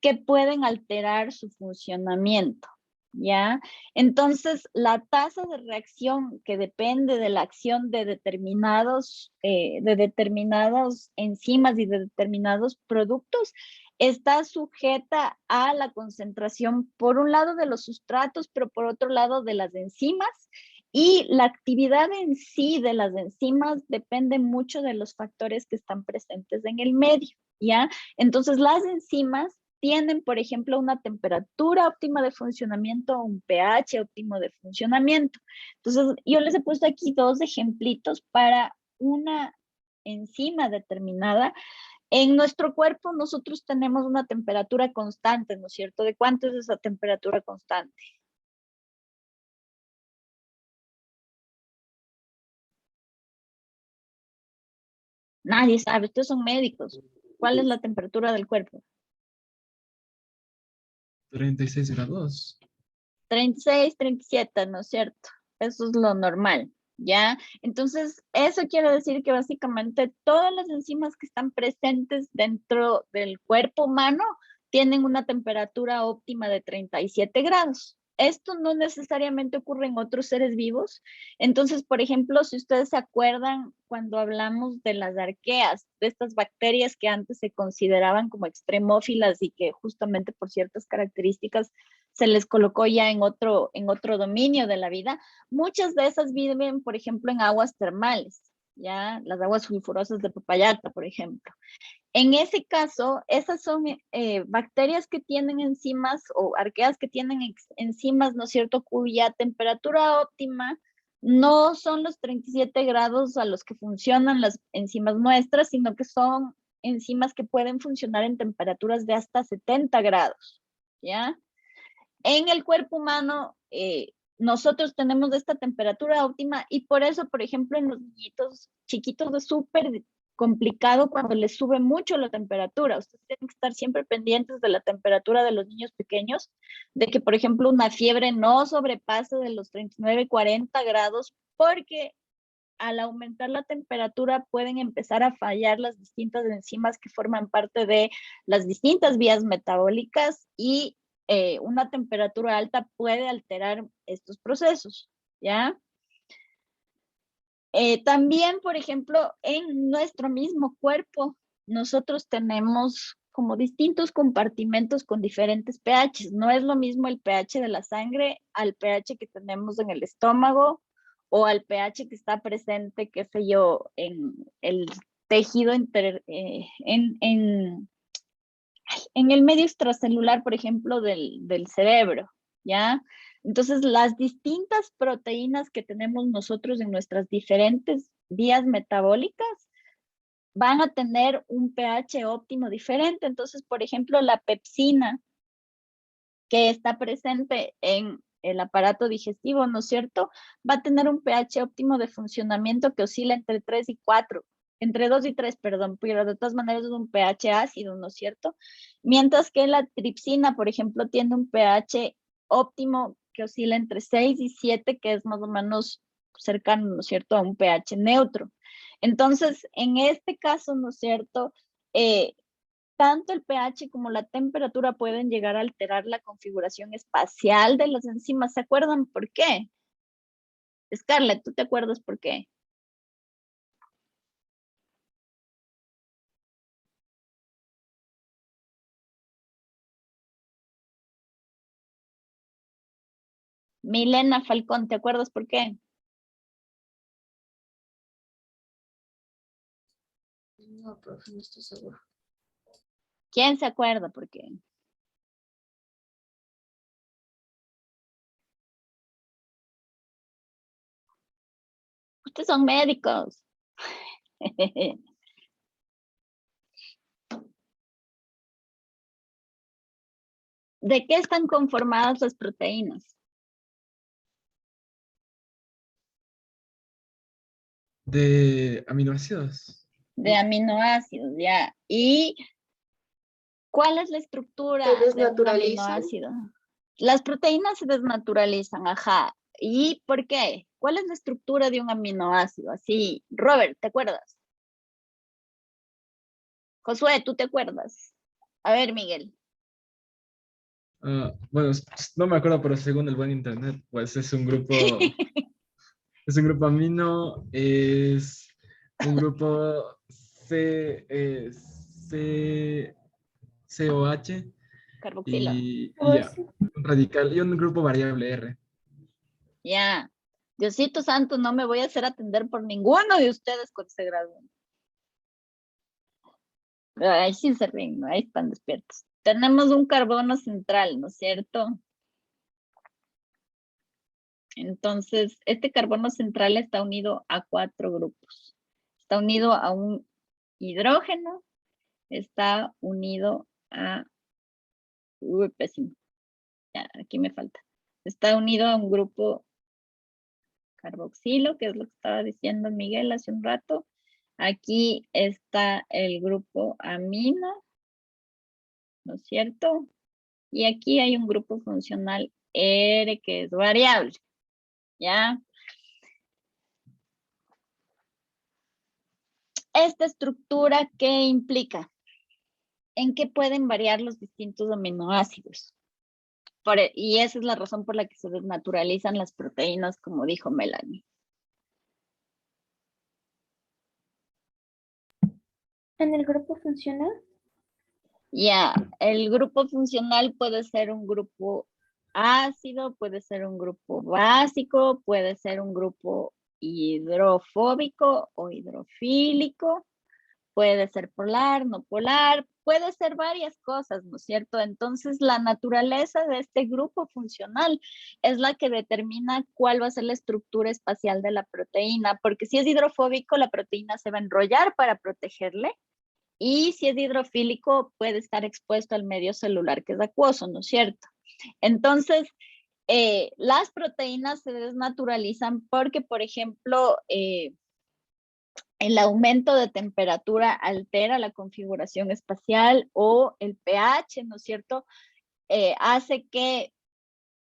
que pueden alterar su funcionamiento, ¿ya? Entonces, la tasa de reacción que depende de la acción de determinados enzimas y de determinados productos está sujeta a la concentración, por un lado, de los sustratos, pero por otro lado, de las enzimas. Y la actividad en sí de las enzimas depende mucho de los factores que están presentes en el medio, ¿ya? Entonces, las enzimas tienen, por ejemplo, una temperatura óptima de funcionamiento o un pH óptimo de funcionamiento. Entonces, yo les he puesto aquí dos ejemplitos para una enzima determinada. En nuestro cuerpo nosotros tenemos una temperatura constante, ¿no es cierto? ¿De cuánto es esa temperatura constante? Nadie sabe, ustedes son médicos. ¿Cuál es la temperatura del cuerpo? 36 grados. 36, 37, ¿no es cierto? Eso es lo normal, ¿ya? Entonces, eso quiere decir que básicamente todas las enzimas que están presentes dentro del cuerpo humano tienen una temperatura óptima de 37 grados. Esto no necesariamente ocurre en otros seres vivos. Entonces, por ejemplo, si ustedes se acuerdan cuando hablamos de las arqueas, de estas bacterias que antes se consideraban como extremófilas y que justamente por ciertas características se les colocó ya en otro dominio de la vida, muchas de esas viven, por ejemplo, en aguas termales, ya las aguas sulfurosas de Papayacta, por ejemplo. En ese caso, esas son bacterias que tienen enzimas o arqueas que tienen enzimas, ¿no es cierto?, cuya temperatura óptima no son los 37 grados a los que funcionan las enzimas nuestras, sino que son enzimas que pueden funcionar en temperaturas de hasta 70 grados, ¿ya? En el cuerpo humano, nosotros tenemos esta temperatura óptima y por eso, por ejemplo, en los niñitos chiquitos es súper complicado cuando les sube mucho la temperatura. Ustedes tienen que estar siempre pendientes de la temperatura de los niños pequeños, de que, por ejemplo, una fiebre no sobrepase de los 39, 40 grados, porque al aumentar la temperatura pueden empezar a fallar las distintas enzimas que forman parte de las distintas vías metabólicas y una temperatura alta puede alterar estos procesos, ¿ya? También, por ejemplo, en nuestro mismo cuerpo, nosotros tenemos como distintos compartimentos con diferentes pHs. No es lo mismo el pH de la sangre al pH que tenemos en el estómago o al pH que está presente, qué sé yo, en el tejido en el medio extracelular, por ejemplo, del cerebro, ¿ya? Entonces, las distintas proteínas que tenemos nosotros en nuestras diferentes vías metabólicas van a tener un pH óptimo diferente. Entonces, por ejemplo, la pepsina, que está presente en el aparato digestivo, ¿no es cierto?, va a tener un pH óptimo de funcionamiento que oscila entre 3 y 4, entre 2 y 3, perdón, pero de todas maneras es un pH ácido, ¿no es cierto? Mientras que la tripsina, por ejemplo, tiene un pH óptimo que oscila entre 6 y 7, que es más o menos cercano, ¿no es cierto?, a un pH neutro. Entonces, en este caso, ¿no es cierto?, tanto el pH como la temperatura pueden llegar a alterar la configuración espacial de las enzimas. ¿Se acuerdan por qué? Scarlett, ¿tú te acuerdas por qué? Milena Falcón, ¿te acuerdas por qué? No, profe, no estoy seguro. ¿Quién se acuerda por qué? Ustedes son médicos. ¿De qué están conformadas las proteínas? De aminoácidos. De aminoácidos, ya. ¿Y cuál es la estructura Se de un desnaturalizan. aminoácido? Las proteínas se desnaturalizan, ajá. ¿Y por qué? ¿Cuál es la estructura de un aminoácido? Así, Robert, ¿te acuerdas? Josué, ¿tú te acuerdas? A ver, Miguel. Bueno, no me acuerdo, pero según el buen internet, pues es un grupo, es un grupo amino, es un grupo COH Carboxilo. y ya, un radical y un grupo variable R. Ya. Diosito santo, no me voy a hacer atender por ninguno de ustedes cuando se gradúen. Ahí sí se ríen, ahí están despiertos. Tenemos un carbono central, ¿no es cierto? Entonces, este carbono central está unido a 4 grupos. Está unido a un hidrógeno, está unido a... Uy, pésimo. Ya, aquí me falta. Está unido a un grupo carboxilo, que es lo que estaba diciendo Miguel hace un rato. Aquí está el grupo amino, ¿no es cierto? Y aquí hay un grupo funcional R que es variable, ¿ya? esta estructura, ¿qué implica? En qué pueden variar los distintos aminoácidos. Y esa es la razón por la que se desnaturalizan las proteínas, como dijo Melanie. ¿En el grupo funcional? Ya, el grupo funcional puede ser un grupo ácido, puede ser un grupo básico, puede ser un grupo hidrofóbico o hidrofílico, puede ser polar, no polar, puede ser varias cosas, ¿no es cierto? Entonces, la naturaleza de este grupo funcional es la que determina cuál va a ser la estructura espacial de la proteína, porque si es hidrofóbico, la proteína se va a enrollar para protegerle, y si es hidrofílico, puede estar expuesto al medio celular que es acuoso, ¿no es cierto? Entonces, las proteínas se desnaturalizan porque, por ejemplo, el aumento de temperatura altera la configuración espacial, o el pH, ¿no es cierto? Hace que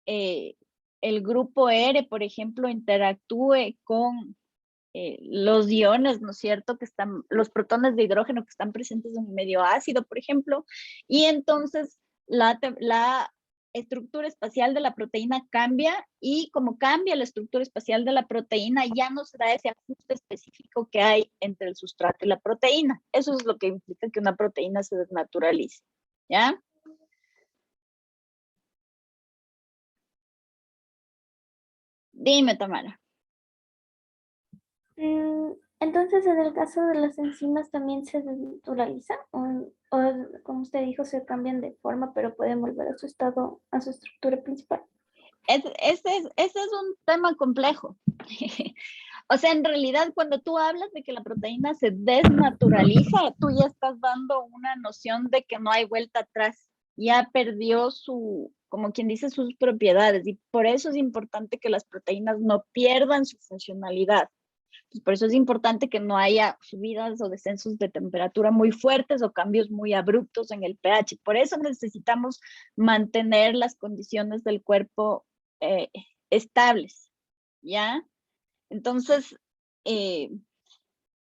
el grupo R, por ejemplo, interactúe con los iones, ¿no es cierto? Los protones de hidrógeno que están presentes en un medio ácido, por ejemplo, y entonces la estructura espacial de la proteína cambia, y como cambia la estructura espacial de la proteína, ya no se da ese ajuste específico que hay entre el sustrato y la proteína. Eso es lo que implica que una proteína se desnaturalice, ¿ya? Dime, Tamara. Entonces, en el caso de las enzimas también se desnaturalizan, o como usted dijo, se cambian de forma, pero pueden volver a su estado, a su estructura principal. Ese es un tema complejo. O sea, en realidad, cuando tú hablas de que la proteína se desnaturaliza, tú ya estás dando una noción de que no hay vuelta atrás. Ya perdió como quien dice, sus propiedades. Y por eso es importante que las proteínas no pierdan su funcionalidad. Pues por eso es importante que no haya subidas o descensos de temperatura muy fuertes o cambios muy abruptos en el pH. Por eso necesitamos mantener las condiciones del cuerpo estables, ¿ya? Entonces,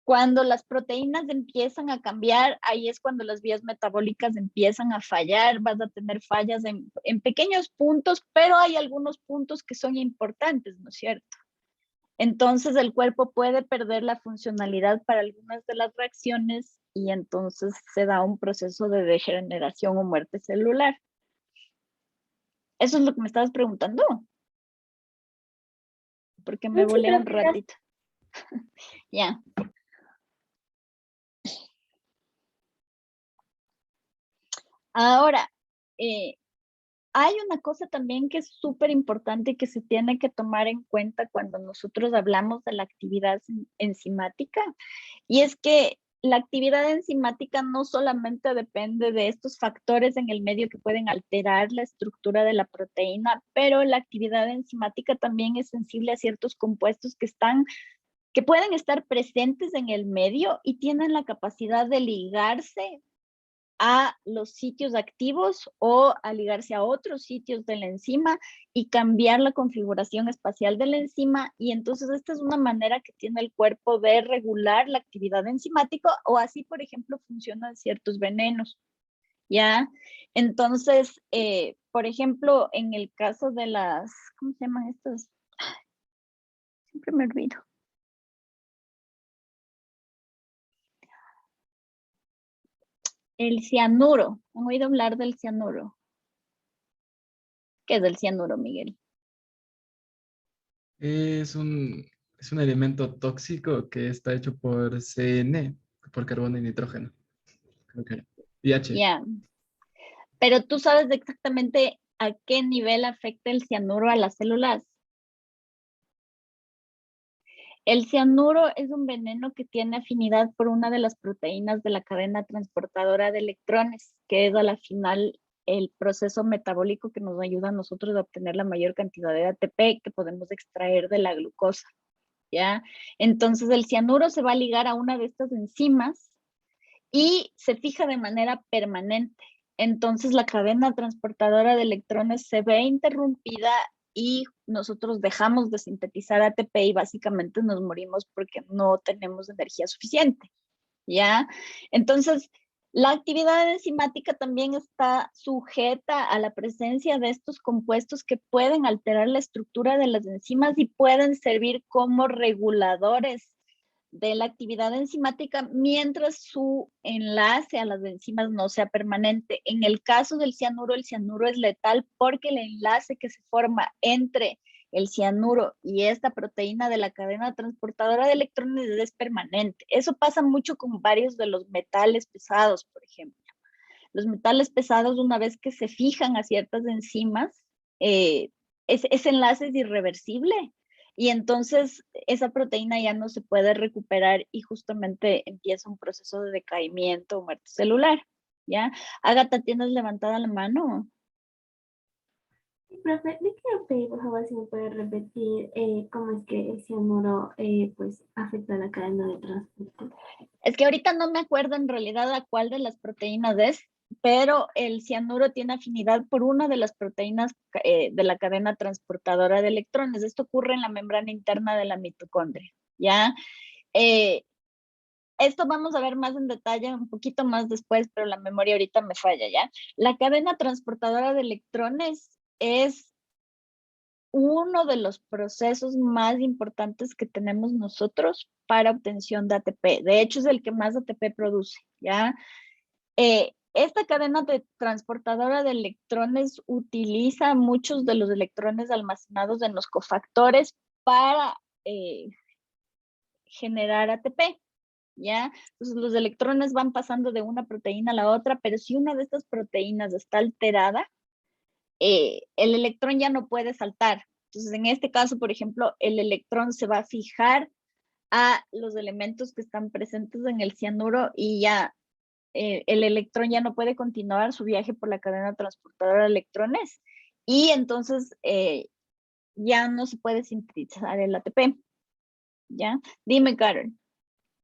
cuando las proteínas empiezan a cambiar, ahí es cuando las vías metabólicas empiezan a fallar. Vas a tener fallas en pequeños puntos, pero hay algunos puntos que son importantes, ¿no es cierto? Entonces el cuerpo puede perder la funcionalidad para algunas de las reacciones, y entonces se da un proceso de degeneración o muerte celular. ¿Eso es lo que me estabas preguntando? Porque me Sí, volé creo un que ya. ratito. Ya. Ahora, hay una cosa también que es súper importante y que se tiene que tomar en cuenta cuando nosotros hablamos de la actividad enzimática, y es que la actividad enzimática no solamente depende de estos factores en el medio que pueden alterar la estructura de la proteína, pero la actividad enzimática también es sensible a ciertos compuestos que pueden estar presentes en el medio y tienen la capacidad de ligarse a los sitios activos o a ligarse a otros sitios de la enzima y cambiar la configuración espacial de la enzima. Y entonces esta es una manera que tiene el cuerpo de regular la actividad enzimática, o así, por ejemplo, funcionan ciertos venenos, ¿ya? Entonces, por ejemplo, en el caso de las, ¿cómo se llaman estos? Siempre me olvido. El cianuro. ¿Han oído hablar del cianuro? ¿Qué es el cianuro, Miguel? Es un elemento tóxico que está hecho por CN, por carbono y nitrógeno. Creo que era. Y H. Ya. Pero tú sabes exactamente a qué nivel afecta el cianuro a las células. El cianuro es un veneno que tiene afinidad por una de las proteínas de la cadena transportadora de electrones, que es a la final el proceso metabólico que nos ayuda a nosotros a obtener la mayor cantidad de ATP que podemos extraer de la glucosa, ¿ya? Entonces el cianuro se va a ligar a una de estas enzimas y se fija de manera permanente. Entonces la cadena transportadora de electrones se ve interrumpida y nosotros dejamos de sintetizar ATP y básicamente nos morimos porque no tenemos energía suficiente, ¿ya? Entonces, la actividad enzimática también está sujeta a la presencia de estos compuestos que pueden alterar la estructura de las enzimas y pueden servir como reguladores de la actividad enzimática mientras su enlace a las enzimas no sea permanente. En el caso del cianuro, el cianuro es letal porque el enlace que se forma entre el cianuro y esta proteína de la cadena transportadora de electrones es permanente. Eso pasa mucho con varios de los metales pesados, por ejemplo. Los metales pesados, una vez que se fijan a ciertas enzimas, ese enlace es irreversible. Y entonces esa proteína ya no se puede recuperar y justamente empieza un proceso de decaimiento o muerte celular, ¿ya? Ágata, ¿tienes levantada la mano? Sí, profe, disculpe, por favor, si me puede repetir cómo es que el cianuro pues afecta a la cadena de transporte. Es que ahorita no me acuerdo en realidad a cuál de las proteínas es, pero el cianuro tiene afinidad por una de las proteínas de la cadena transportadora de electrones. Esto ocurre en la membrana interna de la mitocondria, ¿ya? Esto vamos a ver más en detalle un poquito más después, pero la memoria ahorita me falla, ¿ya? La cadena transportadora de electrones es uno de los procesos más importantes que tenemos nosotros para obtención de ATP. De hecho, es el que más ATP produce, ¿ya? Esta cadena de transportadora de electrones utiliza muchos de los electrones almacenados en los cofactores para generar ATP, ¿ya? Entonces, los electrones van pasando de una proteína a la otra, pero si una de estas proteínas está alterada, el electrón ya no puede saltar. Entonces, en este caso, por ejemplo, el electrón se va a fijar a los elementos que están presentes en el cianuro y ya el electrón ya no puede continuar su viaje por la cadena transportadora de electrones y entonces ya no se puede sintetizar el ATP. ¿Ya? Dime, Karen.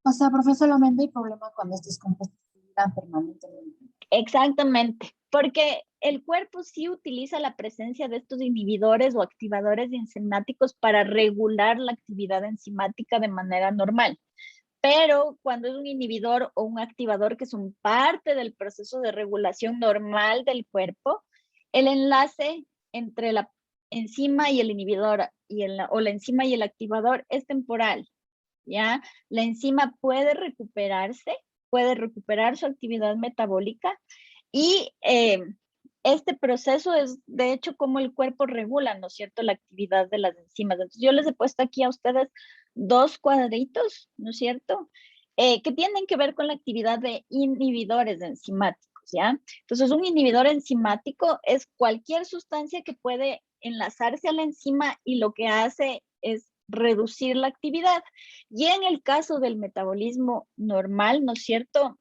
O sea, profe, solamente hay problema cuando estos compuestos se liberan permanentemente. Exactamente, porque el cuerpo sí utiliza la presencia de estos inhibidores o activadores enzimáticos para regular la actividad enzimática de manera normal. Pero cuando es un inhibidor o un activador que son parte del proceso de regulación normal del cuerpo, el enlace entre la enzima y el inhibidor o la enzima y el activador es temporal, ¿ya? La enzima puede recuperar su actividad metabólica y este proceso es, de hecho, como el cuerpo regula, ¿no es cierto?, la actividad de las enzimas. Entonces, yo les he puesto aquí a ustedes dos cuadritos, ¿no es cierto?, que tienen que ver con la actividad de inhibidores enzimáticos, ¿ya? Entonces, un inhibidor enzimático es cualquier sustancia que puede enlazarse a la enzima y lo que hace es reducir la actividad. Y en el caso del metabolismo normal, ¿no es cierto?,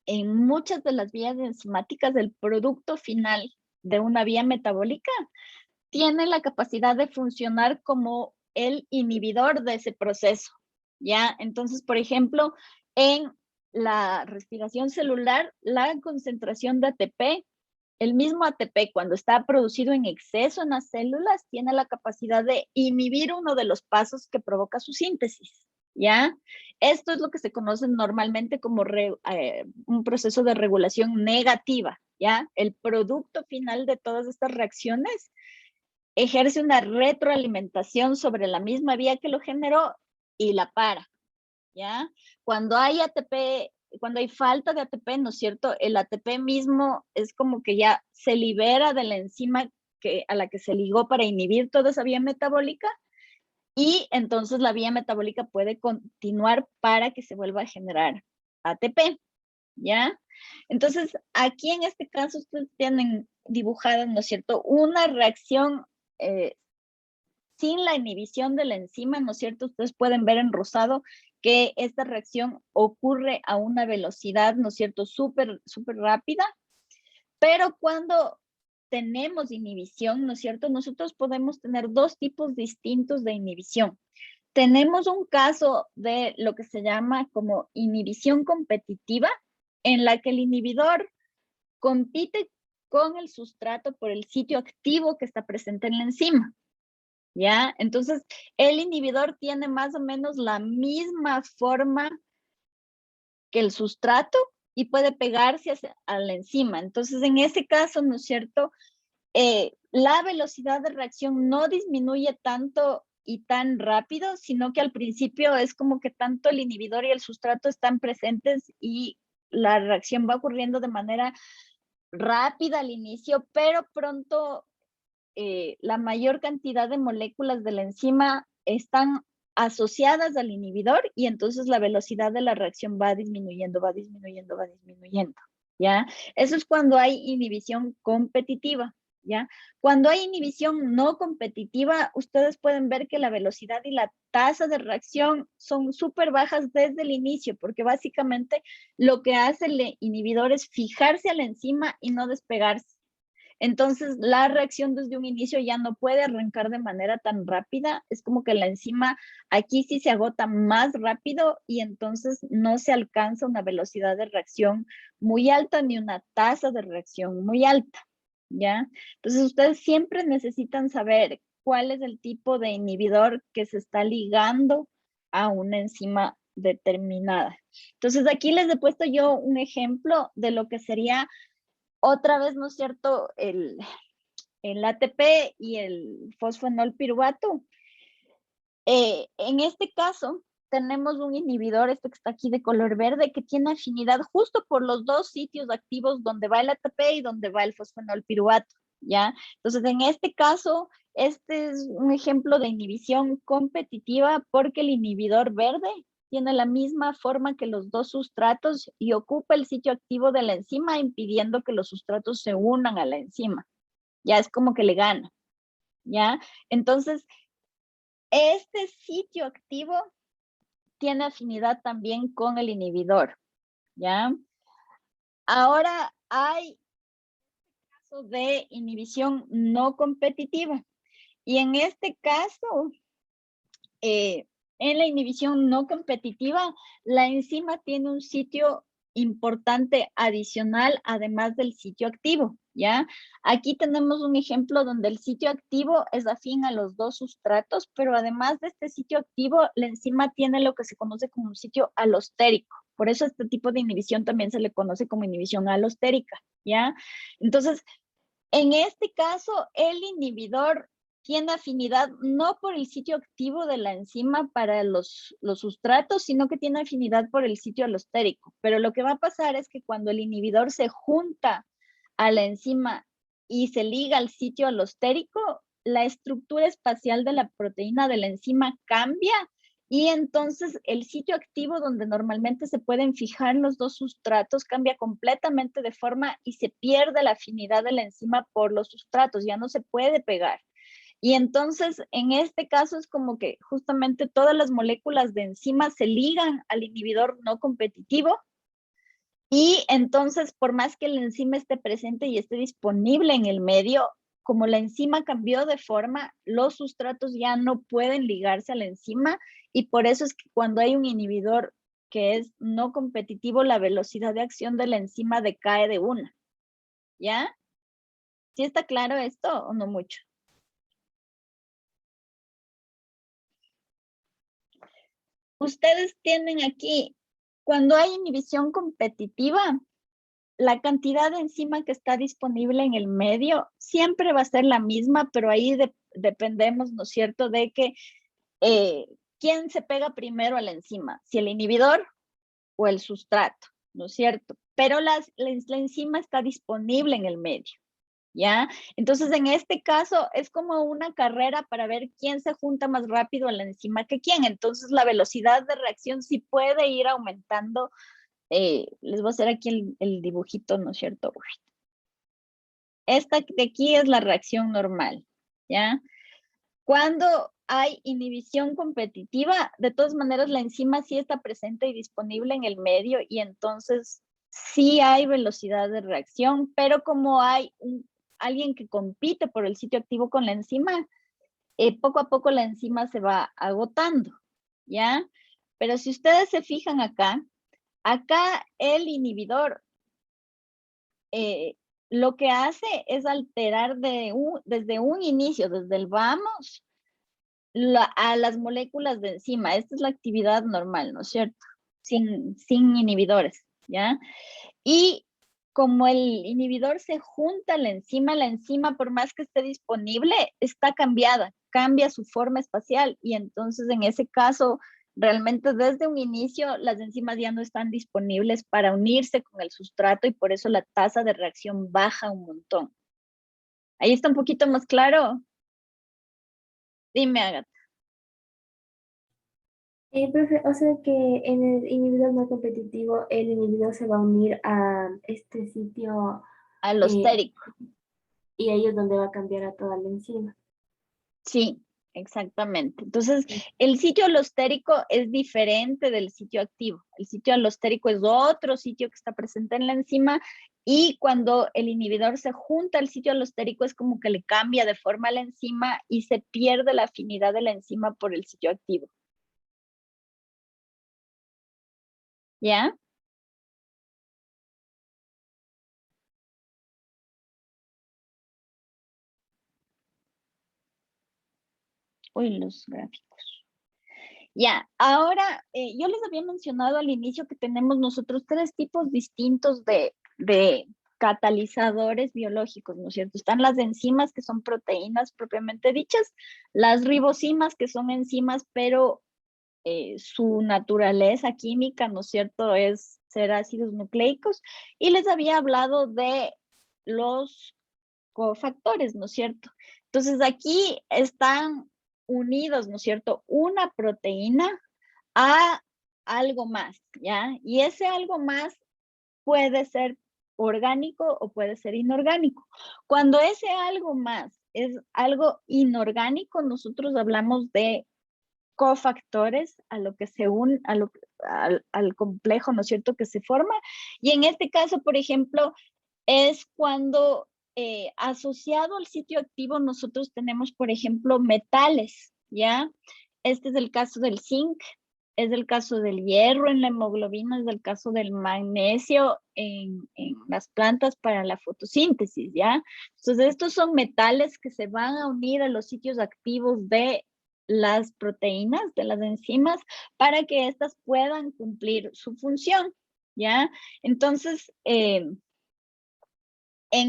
en muchas de las vías enzimáticas, el producto final de una vía metabólica tiene la capacidad de funcionar como el inhibidor de ese proceso, ¿ya? Entonces, por ejemplo, en la respiración celular, la concentración de ATP, el mismo ATP cuando está producido en exceso en las células, tiene la capacidad de inhibir uno de los pasos que provoca su síntesis, ¿ya? Esto es lo que se conoce normalmente como un proceso de regulación negativa, ¿ya? El producto final de todas estas reacciones ejerce una retroalimentación sobre la misma vía que lo generó y la para, ¿ya? Cuando hay ATP, cuando hay falta de ATP, ¿no es cierto? El ATP mismo es como que ya se libera de la enzima a la que se ligó para inhibir toda esa vía metabólica y entonces la vía metabólica puede continuar para que se vuelva a generar ATP, ¿ya? Entonces, aquí en este caso ustedes tienen dibujada, ¿no es cierto?, una reacción sin la inhibición de la enzima, ¿no es cierto? Ustedes pueden ver en rosado que esta reacción ocurre a una velocidad, ¿no es cierto?, súper rápida, pero cuando tenemos inhibición, ¿no es cierto?, nosotros podemos tener dos tipos distintos de inhibición. Tenemos un caso de lo que se llama como inhibición competitiva, en la que el inhibidor compite con el sustrato por el sitio activo que está presente en la enzima, ¿ya? Entonces, el inhibidor tiene más o menos la misma forma que el sustrato y puede pegarse a la enzima. Entonces, en ese caso, ¿no es cierto? La velocidad de reacción no disminuye tanto y tan rápido, sino que al principio es como que tanto el inhibidor y el sustrato están presentes y la reacción va ocurriendo de manera rápida al inicio, pero pronto la mayor cantidad de moléculas de la enzima están asociadas al inhibidor y entonces la velocidad de la reacción va disminuyendo, va disminuyendo, va disminuyendo, ¿ya? Eso es cuando hay inhibición competitiva, ¿ya? Cuando hay inhibición no competitiva, ustedes pueden ver que la velocidad y la tasa de reacción son súper bajas desde el inicio, porque básicamente lo que hace el inhibidor es fijarse a la enzima y no despegarse. Entonces, la reacción desde un inicio ya no puede arrancar de manera tan rápida. Es como que la enzima aquí sí se agota más rápido y entonces no se alcanza una velocidad de reacción muy alta ni una tasa de reacción muy alta, ¿ya? Entonces, ustedes siempre necesitan saber cuál es el tipo de inhibidor que se está ligando a una enzima determinada. Entonces, aquí les he puesto yo un ejemplo de lo que sería otra vez, ¿no es cierto?, el ATP y el fosfenol piruvato. En este caso, tenemos un inhibidor, este que está aquí de color verde, que tiene afinidad justo por los dos sitios activos donde va el ATP y donde va el fosfenol piruvato, ¿ya? Entonces, en este caso, este es un ejemplo de inhibición competitiva porque el inhibidor verde tiene la misma forma que los dos sustratos y ocupa el sitio activo de la enzima, impidiendo que los sustratos se unan a la enzima. Ya es como que le gana, ¿ya? Entonces, este sitio activo tiene afinidad también con el inhibidor, ¿ya? Ahora hay caso de inhibición no competitiva. Y en este caso, en la inhibición no competitiva, la enzima tiene un sitio importante adicional, además del sitio activo, ¿ya? Aquí tenemos un ejemplo donde el sitio activo es afín a los dos sustratos, pero además de este sitio activo, la enzima tiene lo que se conoce como un sitio alostérico. Por eso este tipo de inhibición también se le conoce como inhibición alostérica, ¿ya? Entonces, en este caso, el inhibidor tiene afinidad no por el sitio activo de la enzima para los sustratos, sino que tiene afinidad por el sitio alostérico. Pero lo que va a pasar es que cuando el inhibidor se junta a la enzima y se liga al sitio alostérico, la estructura espacial de la proteína de la enzima cambia y entonces el sitio activo donde normalmente se pueden fijar los dos sustratos cambia completamente de forma y se pierde la afinidad de la enzima por los sustratos, ya no se puede pegar. Y entonces, en este caso es como que justamente todas las moléculas de enzima se ligan al inhibidor no competitivo y entonces, por más que la enzima esté presente y esté disponible en el medio, como la enzima cambió de forma, los sustratos ya no pueden ligarse a la enzima y por eso es que cuando hay un inhibidor que es no competitivo, la velocidad de acción de la enzima decae de una. ¿Ya? ¿Sí está claro esto o no mucho? Ustedes tienen aquí, cuando hay inhibición competitiva, la cantidad de enzima que está disponible en el medio siempre va a ser la misma, pero ahí dependemos, ¿no es cierto?, de que quién se pega primero a la enzima, si el inhibidor o el sustrato, ¿no es cierto? Pero la enzima está disponible en el medio. ¿Ya? Entonces, en este caso, es como una carrera para ver quién se junta más rápido a la enzima que quién. Entonces, la velocidad de reacción sí puede ir aumentando. Les voy a hacer aquí el dibujito, ¿no es cierto? Esta de aquí es la reacción normal, ¿ya? Cuando hay inhibición competitiva, de todas maneras, la enzima sí está presente y disponible en el medio y entonces sí hay velocidad de reacción, pero como hay alguien que compite por el sitio activo con la enzima, poco a poco la enzima se va agotando, ¿ya? Pero si ustedes se fijan acá el inhibidor lo que hace es alterar desde un inicio, desde el vamos, a las moléculas de enzima. Esta es la actividad normal, ¿no es cierto? sin inhibidores, ¿ya? Y como el inhibidor se junta a la enzima por más que esté disponible, está cambiada, cambia su forma espacial y entonces en ese caso, realmente desde un inicio las enzimas ya no están disponibles para unirse con el sustrato y por eso la tasa de reacción baja un montón. Ahí está un poquito más claro. Dime, Agatha. Profe, o sea que en el inhibidor no competitivo, el inhibidor se va a unir a este sitio Alostérico. y ahí es donde va a cambiar a toda la enzima. Sí, exactamente. Entonces, el sitio alostérico es diferente del sitio activo. El sitio alostérico es otro sitio que está presente en la enzima y cuando el inhibidor se junta al sitio alostérico es como que le cambia de forma a la enzima y se pierde la afinidad de la enzima por el sitio activo. ¿Ya? Uy, los gráficos. Ya, ahora yo les había mencionado al inicio que tenemos nosotros 3 tipos distintos de catalizadores biológicos, ¿no es cierto? Están las enzimas, que son proteínas propiamente dichas, las ribosimas, que son enzimas, pero su naturaleza química, ¿no es cierto?, es ser ácidos nucleicos, y les había hablado de los cofactores, ¿no es cierto? Entonces aquí están unidos, ¿no es cierto?, una proteína a algo más, ¿ya? Y ese algo más puede ser orgánico o puede ser inorgánico. Cuando ese algo más es algo inorgánico, nosotros hablamos de cofactores a lo que se une, al complejo, ¿no es cierto?, que se forma. Y en este caso, por ejemplo, es cuando asociado al sitio activo nosotros tenemos, por ejemplo, metales, ¿ya? Este es el caso del zinc, es el caso del hierro en la hemoglobina, es el caso del magnesio en las plantas para la fotosíntesis, ¿ya? Entonces, estos son metales que se van a unir a los sitios activos de las proteínas, de las enzimas, para que éstas puedan cumplir su función, ¿ya? Entonces, en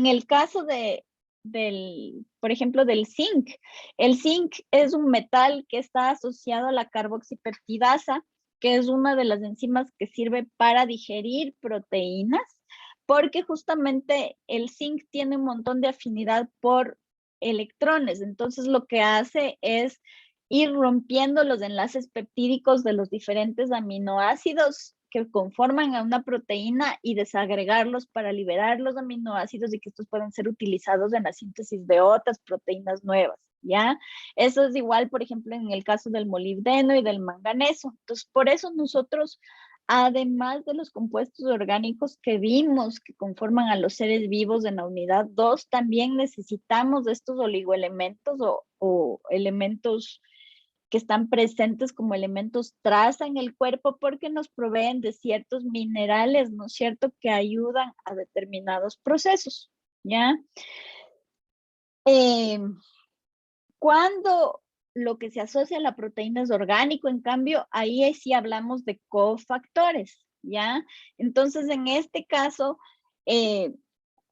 el caso por ejemplo, del zinc, el zinc es un metal que está asociado a la carboxipeptidasa, que es una de las enzimas que sirve para digerir proteínas, porque justamente el zinc tiene un montón de afinidad por electrones. Entonces, lo que hace es ir rompiendo los enlaces peptídicos de los diferentes aminoácidos que conforman a una proteína y desagregarlos para liberar los aminoácidos y que estos pueden ser utilizados en la síntesis de otras proteínas nuevas, ¿ya? Eso es igual, por ejemplo, en el caso del molibdeno y del manganeso. Entonces, por eso nosotros, además de los compuestos orgánicos que vimos que conforman a los seres vivos en la unidad 2, también necesitamos de estos oligoelementos o elementos que están presentes como elementos traza en el cuerpo porque nos proveen de ciertos minerales, ¿no es cierto?, que ayudan a determinados procesos, ¿ya? Cuando lo que se asocia a la proteína es orgánico, en cambio, ahí sí hablamos de cofactores, ¿ya? Entonces, en este caso,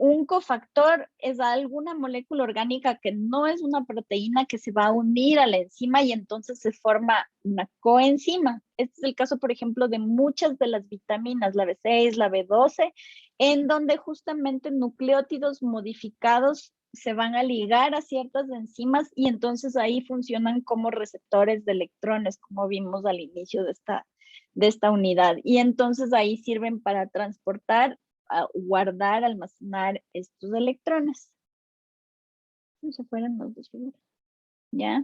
un cofactor es alguna molécula orgánica que no es una proteína que se va a unir a la enzima y entonces se forma una coenzima. Este es el caso, por ejemplo, de muchas de las vitaminas, la B6, la B12, en donde justamente nucleótidos modificados se van a ligar a ciertas enzimas y entonces ahí funcionan como receptores de electrones, como vimos al inicio de esta unidad. Y entonces ahí sirven para transportar, guardar, almacenar estos electrones. No se fueron los dos figuras. ¿Ya?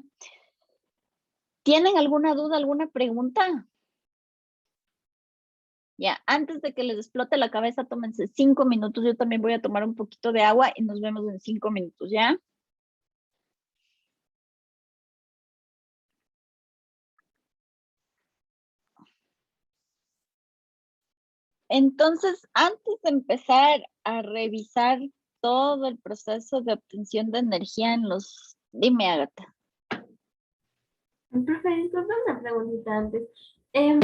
¿Tienen alguna duda, alguna pregunta? Ya, antes de que les explote la cabeza, tómense 5 minutos. Yo también voy a tomar un poquito de agua y nos vemos en 5 minutos, ¿ya? Entonces, antes de empezar a revisar todo el proceso de obtención de energía en los... Dime, Agatha. Profe, disculpe una preguntita antes. El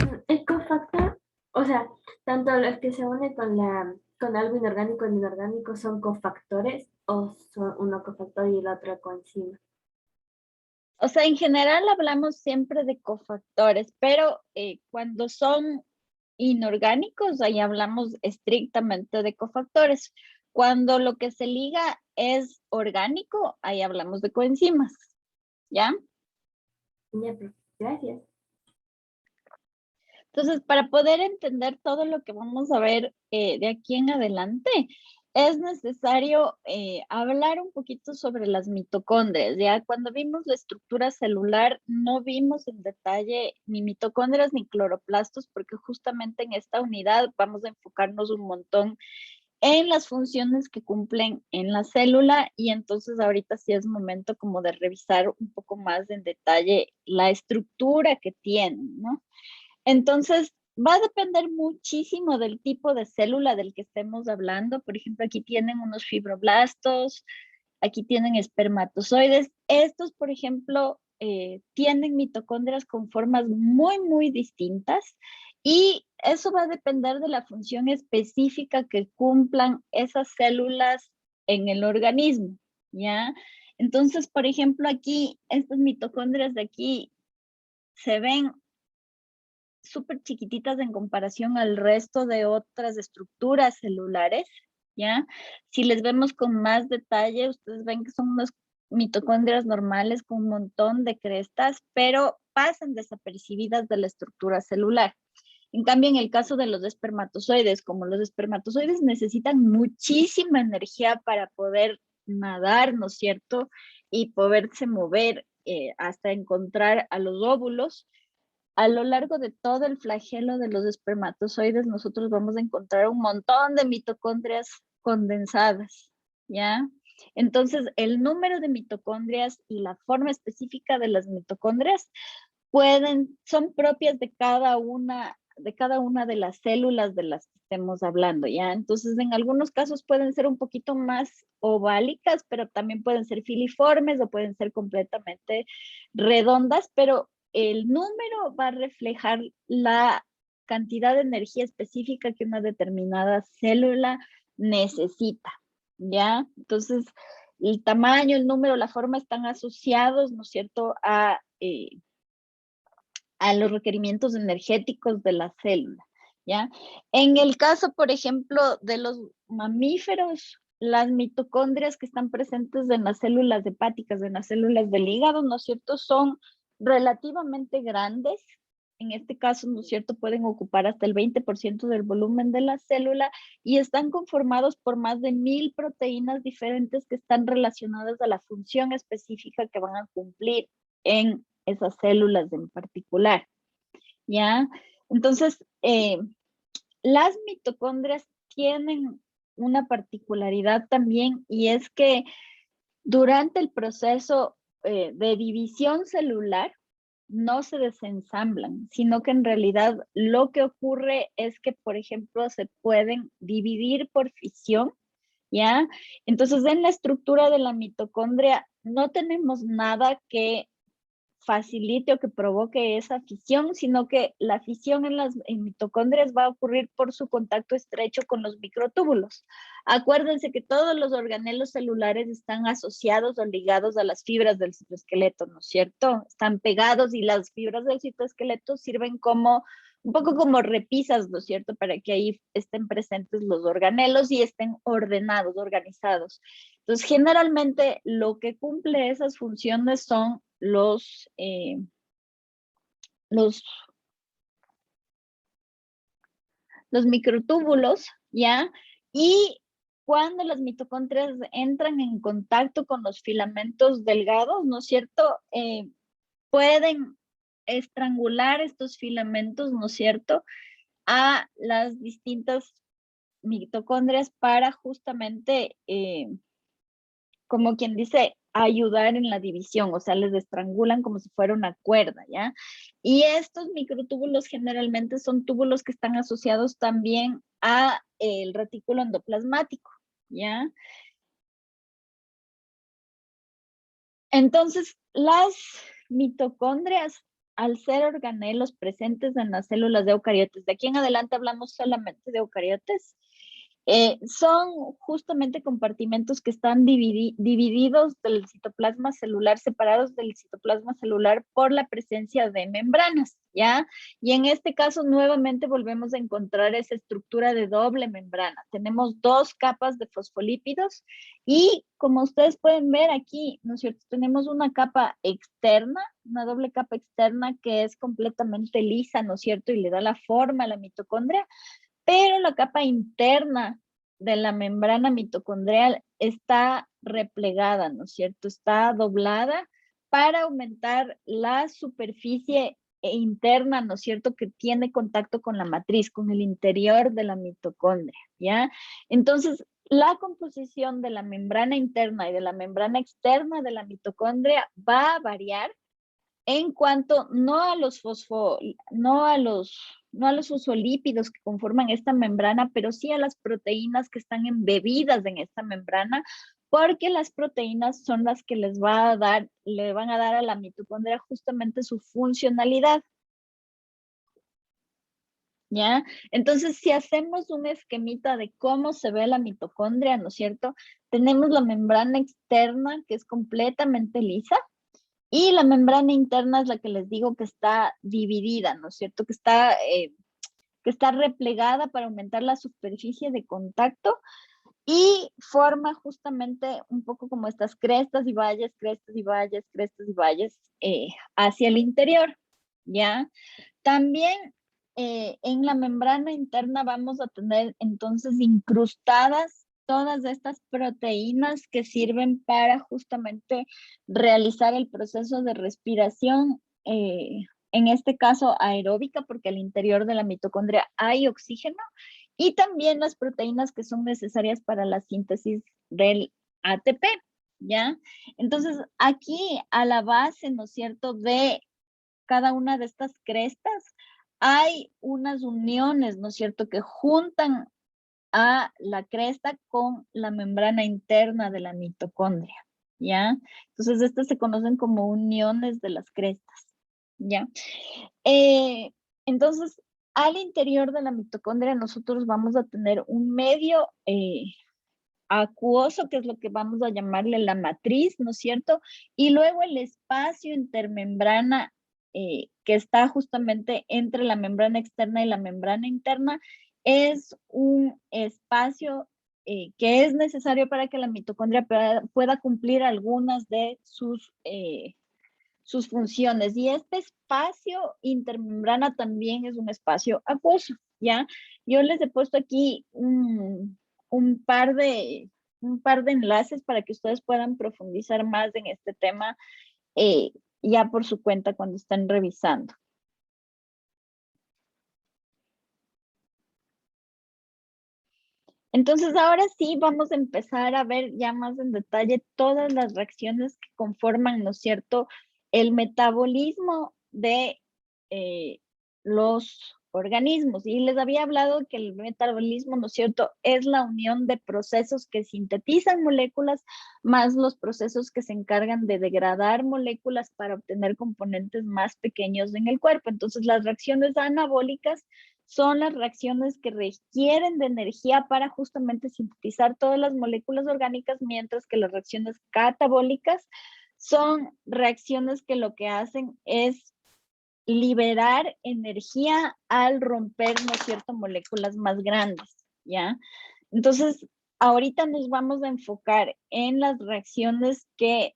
cofactor O sea, tanto los que se unen con algo inorgánico e inorgánico son cofactores o son uno cofactor y el otro coenzima. O sea, en general hablamos siempre de cofactores, pero cuando son inorgánicos, ahí hablamos estrictamente de cofactores. Cuando lo que se liga es orgánico, ahí hablamos de coenzimas, ¿ya? Ya, pues, gracias. Entonces, para poder entender todo lo que vamos a ver de aquí en adelante, es necesario hablar un poquito sobre las mitocondrias. Ya cuando vimos la estructura celular, no vimos en detalle ni mitocondrias ni cloroplastos, porque justamente en esta unidad vamos a enfocarnos un montón en las funciones que cumplen en la célula, y entonces ahorita sí es momento como de revisar un poco más en detalle la estructura que tienen, ¿no? Entonces, va a depender muchísimo del tipo de célula del que estemos hablando. Por ejemplo, aquí tienen unos fibroblastos, aquí tienen espermatozoides. Estos, por ejemplo, tienen mitocondrias con formas muy, muy distintas, y eso va a depender de la función específica que cumplan esas células en el organismo, ¿ya? Entonces, por ejemplo, aquí, estas mitocondrias de aquí se ven súper chiquititas en comparación al resto de otras estructuras celulares, ¿ya? Si les vemos con más detalle, ustedes ven que son unas mitocondrias normales con un montón de crestas, pero pasan desapercibidas de la estructura celular. En cambio, en el caso de los espermatozoides, como los espermatozoides necesitan muchísima energía para poder nadar, ¿no es cierto? Y poderse mover hasta encontrar a los óvulos. A lo largo de todo el flagelo de los espermatozoides, nosotros vamos a encontrar un montón de mitocondrias condensadas, ¿ya? Entonces, el número de mitocondrias y la forma específica de las mitocondrias son propias de cada una de las células de las que estemos hablando, ¿ya? Entonces, en algunos casos pueden ser un poquito más oválicas, pero también pueden ser filiformes o pueden ser completamente redondas, pero el número va a reflejar la cantidad de energía específica que una determinada célula necesita, ¿ya? Entonces, el tamaño, el número, la forma están asociados, ¿no es cierto?, a los requerimientos energéticos de la célula, ¿ya? En el caso, por ejemplo, de los mamíferos, las mitocondrias que están presentes en las células hepáticas, en las células del hígado, ¿no es cierto?, son relativamente grandes. En este caso, ¿no es cierto?, pueden ocupar hasta el 20% del volumen de la célula, y están conformados por más de 1000 proteínas diferentes que están relacionadas a la función específica que van a cumplir en esas células en particular, ¿ya? Entonces, las mitocondrias tienen una particularidad también, y es que durante el proceso de división celular no se desensamblan, sino que en realidad lo que ocurre es que, por ejemplo, se pueden dividir por fisión, ¿ya? Entonces, en la estructura de la mitocondria no tenemos nada que facilite o que provoque esa fisión, sino que la fisión en mitocondrias va a ocurrir por su contacto estrecho con los microtúbulos. Acuérdense que todos los organelos celulares están asociados o ligados a las fibras del citoesqueleto, ¿no es cierto? Están pegados, y las fibras del citoesqueleto sirven como un poco como repisas, ¿no es cierto?, para que ahí estén presentes los organelos y estén ordenados, organizados. Entonces, generalmente lo que cumple esas funciones son los, los microtúbulos, ¿ya? Y cuando las mitocondrias entran en contacto con los filamentos delgados, ¿no es cierto?, pueden estrangular estos filamentos, ¿no es cierto?, a las distintas mitocondrias para justamente, como quien dice, ayudar en la división, o sea, les estrangulan como si fuera una cuerda, ¿ya? Y estos microtúbulos generalmente son túbulos que están asociados también a el retículo endoplasmático, ¿ya? Entonces, las mitocondrias al ser organelos presentes en las células de eucariotes. De aquí en adelante hablamos solamente de eucariotes. Son justamente compartimentos que están divididos del citoplasma celular, separados del citoplasma celular por la presencia de membranas, ¿ya? Y en este caso nuevamente volvemos a encontrar esa estructura de doble membrana. Tenemos dos capas de fosfolípidos y como ustedes pueden ver aquí, ¿no es cierto? Tenemos una capa externa, una doble capa externa que es completamente lisa, ¿no es cierto? Y le da la forma a la mitocondria. Pero la capa interna de la membrana mitocondrial está replegada, ¿no es cierto? Está doblada para aumentar la superficie interna, ¿no es cierto? Que tiene contacto con la matriz, con el interior de la mitocondria, ¿ya? Entonces, la composición de la membrana interna y de la membrana externa de la mitocondria va a variar en cuanto no a los fosfolípidos que conforman esta membrana, pero sí a las proteínas que están embebidas en esta membrana, porque las proteínas son las que le van a dar a la mitocondria justamente su funcionalidad. ¿Ya? Entonces, si hacemos un esquemita de cómo se ve la mitocondria, ¿no es cierto? Tenemos la membrana externa que es completamente lisa, y la membrana interna es la que les digo que está dividida, ¿no es cierto? Que está replegada para aumentar la superficie de contacto y forma justamente un poco como estas crestas y valles, crestas y valles, crestas y valles hacia el interior, ¿ya? También en la membrana interna vamos a tener entonces incrustadas todas estas proteínas que sirven para justamente realizar el proceso de respiración, en este caso aeróbica, porque al interior de la mitocondria hay oxígeno, y también las proteínas que son necesarias para la síntesis del ATP, ¿ya? Entonces, aquí a la base, ¿no es cierto?, de cada una de estas crestas, hay unas uniones, ¿no es cierto?, que juntan a la cresta con la membrana interna de la mitocondria, ¿ya? Entonces, estas se conocen como uniones de las crestas, ¿ya? Entonces, al interior de la mitocondria nosotros vamos a tener un medio acuoso, que es lo que vamos a llamarle la matriz, ¿no es cierto? Y luego el espacio intermembrana que está justamente entre la membrana externa y la membrana interna, es un espacio que es necesario para que la mitocondria pueda cumplir algunas de sus funciones. Y este espacio intermembrana también es un espacio acuoso, ¿ya? Yo les he puesto aquí un par de enlaces para que ustedes puedan profundizar más en este tema ya por su cuenta cuando estén revisando. Entonces, ahora sí vamos a empezar a ver ya más en detalle todas las reacciones que conforman, ¿no es cierto?, el metabolismo de los organismos. Y les había hablado que el metabolismo, ¿no es cierto?, es la unión de procesos que sintetizan moléculas más los procesos que se encargan de degradar moléculas para obtener componentes más pequeños en el cuerpo. Entonces, las reacciones anabólicas son las reacciones que requieren de energía para justamente sintetizar todas las moléculas orgánicas, mientras que las reacciones catabólicas son reacciones que lo que hacen es liberar energía al romper, ¿no es cierto?, moléculas más grandes, ¿ya? Entonces, ahorita nos vamos a enfocar en las reacciones que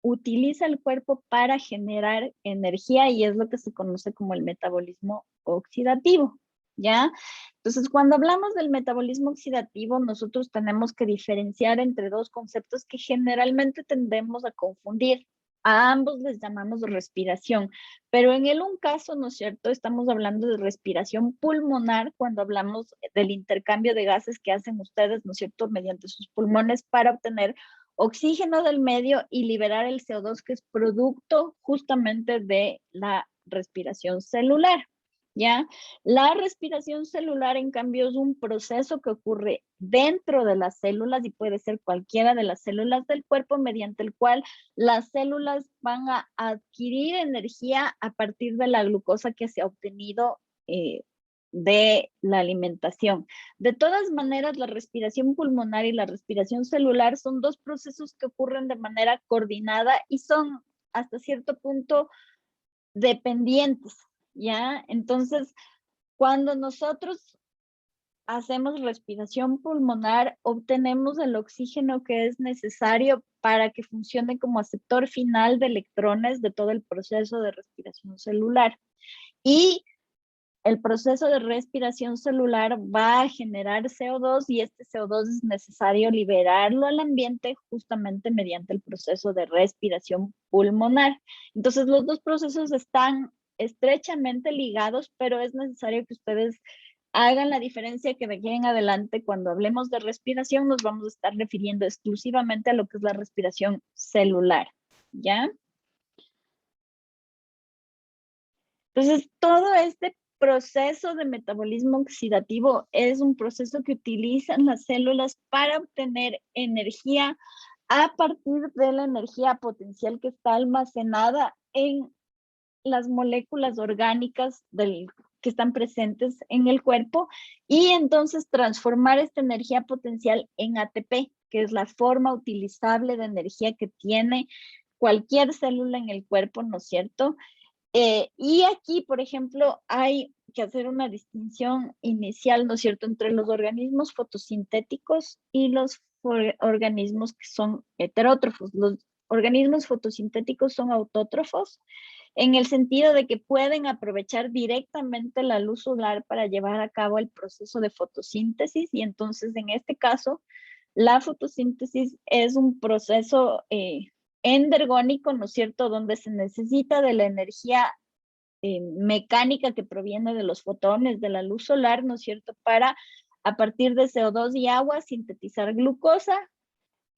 utiliza el cuerpo para generar energía, y es lo que se conoce como el metabolismo oxidativo, ¿ya? Entonces, cuando hablamos del metabolismo oxidativo, nosotros tenemos que diferenciar entre dos conceptos que generalmente tendemos a confundir. A ambos les llamamos respiración, pero en un caso, ¿no es cierto?, estamos hablando de respiración pulmonar cuando hablamos del intercambio de gases que hacen ustedes, ¿no es cierto?, mediante sus pulmones para obtener oxígeno del medio y liberar el CO2, que es producto justamente de la respiración celular, ¿ya? La respiración celular, en cambio, es un proceso que ocurre dentro de las células y puede ser cualquiera de las células del cuerpo, mediante el cual las células van a adquirir energía a partir de la glucosa que se ha obtenido de la alimentación. De todas maneras, la respiración pulmonar y la respiración celular son dos procesos que ocurren de manera coordinada y son hasta cierto punto dependientes, ¿ya? Entonces, cuando nosotros hacemos respiración pulmonar, obtenemos el oxígeno que es necesario para que funcione como aceptor final de electrones de todo el proceso de respiración celular. Y el proceso de respiración celular va a generar CO2 y este CO2 es necesario liberarlo al ambiente justamente mediante el proceso de respiración pulmonar. Entonces, los dos procesos están estrechamente ligados, pero es necesario que ustedes hagan la diferencia, que de aquí en adelante, cuando hablemos de respiración, nos vamos a estar refiriendo exclusivamente a lo que es la respiración celular, ¿ya? Entonces, todo este proceso de metabolismo oxidativo es un proceso que utilizan las células para obtener energía a partir de la energía potencial que está almacenada en las moléculas orgánicas que están presentes en el cuerpo y entonces transformar esta energía potencial en ATP, que es la forma utilizable de energía que tiene cualquier célula en el cuerpo, ¿no es cierto? Y aquí, por ejemplo, hay que hacer una distinción inicial, ¿no es cierto?, entre los organismos fotosintéticos y los organismos que son heterótrofos. Los organismos fotosintéticos son autótrofos en el sentido de que pueden aprovechar directamente la luz solar para llevar a cabo el proceso de fotosíntesis y entonces en este caso la fotosíntesis es un proceso endergónico, ¿no es cierto?, donde se necesita de la energía mecánica que proviene de los fotones de la luz solar, ¿no es cierto?, para a partir de CO2 y agua sintetizar glucosa.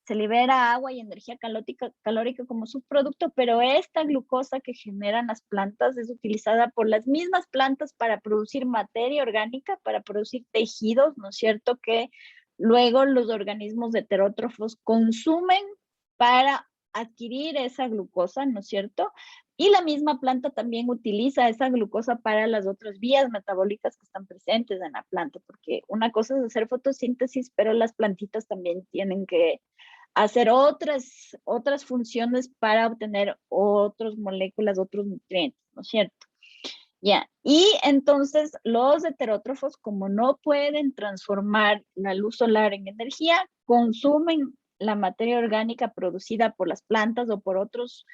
Se libera agua y energía calórica como subproducto, pero esta glucosa que generan las plantas es utilizada por las mismas plantas para producir materia orgánica, para producir tejidos, ¿no es cierto?, que luego los organismos heterótrofos consumen para adquirir esa glucosa, ¿no es cierto? Y la misma planta también utiliza esa glucosa para las otras vías metabólicas que están presentes en la planta, porque una cosa es hacer fotosíntesis, pero las plantitas también tienen que hacer otras funciones para obtener otras moléculas, otros nutrientes, ¿no es cierto? Ya, y entonces los heterótrofos, como no pueden transformar la luz solar en energía, consumen la materia orgánica producida por las plantas o por otros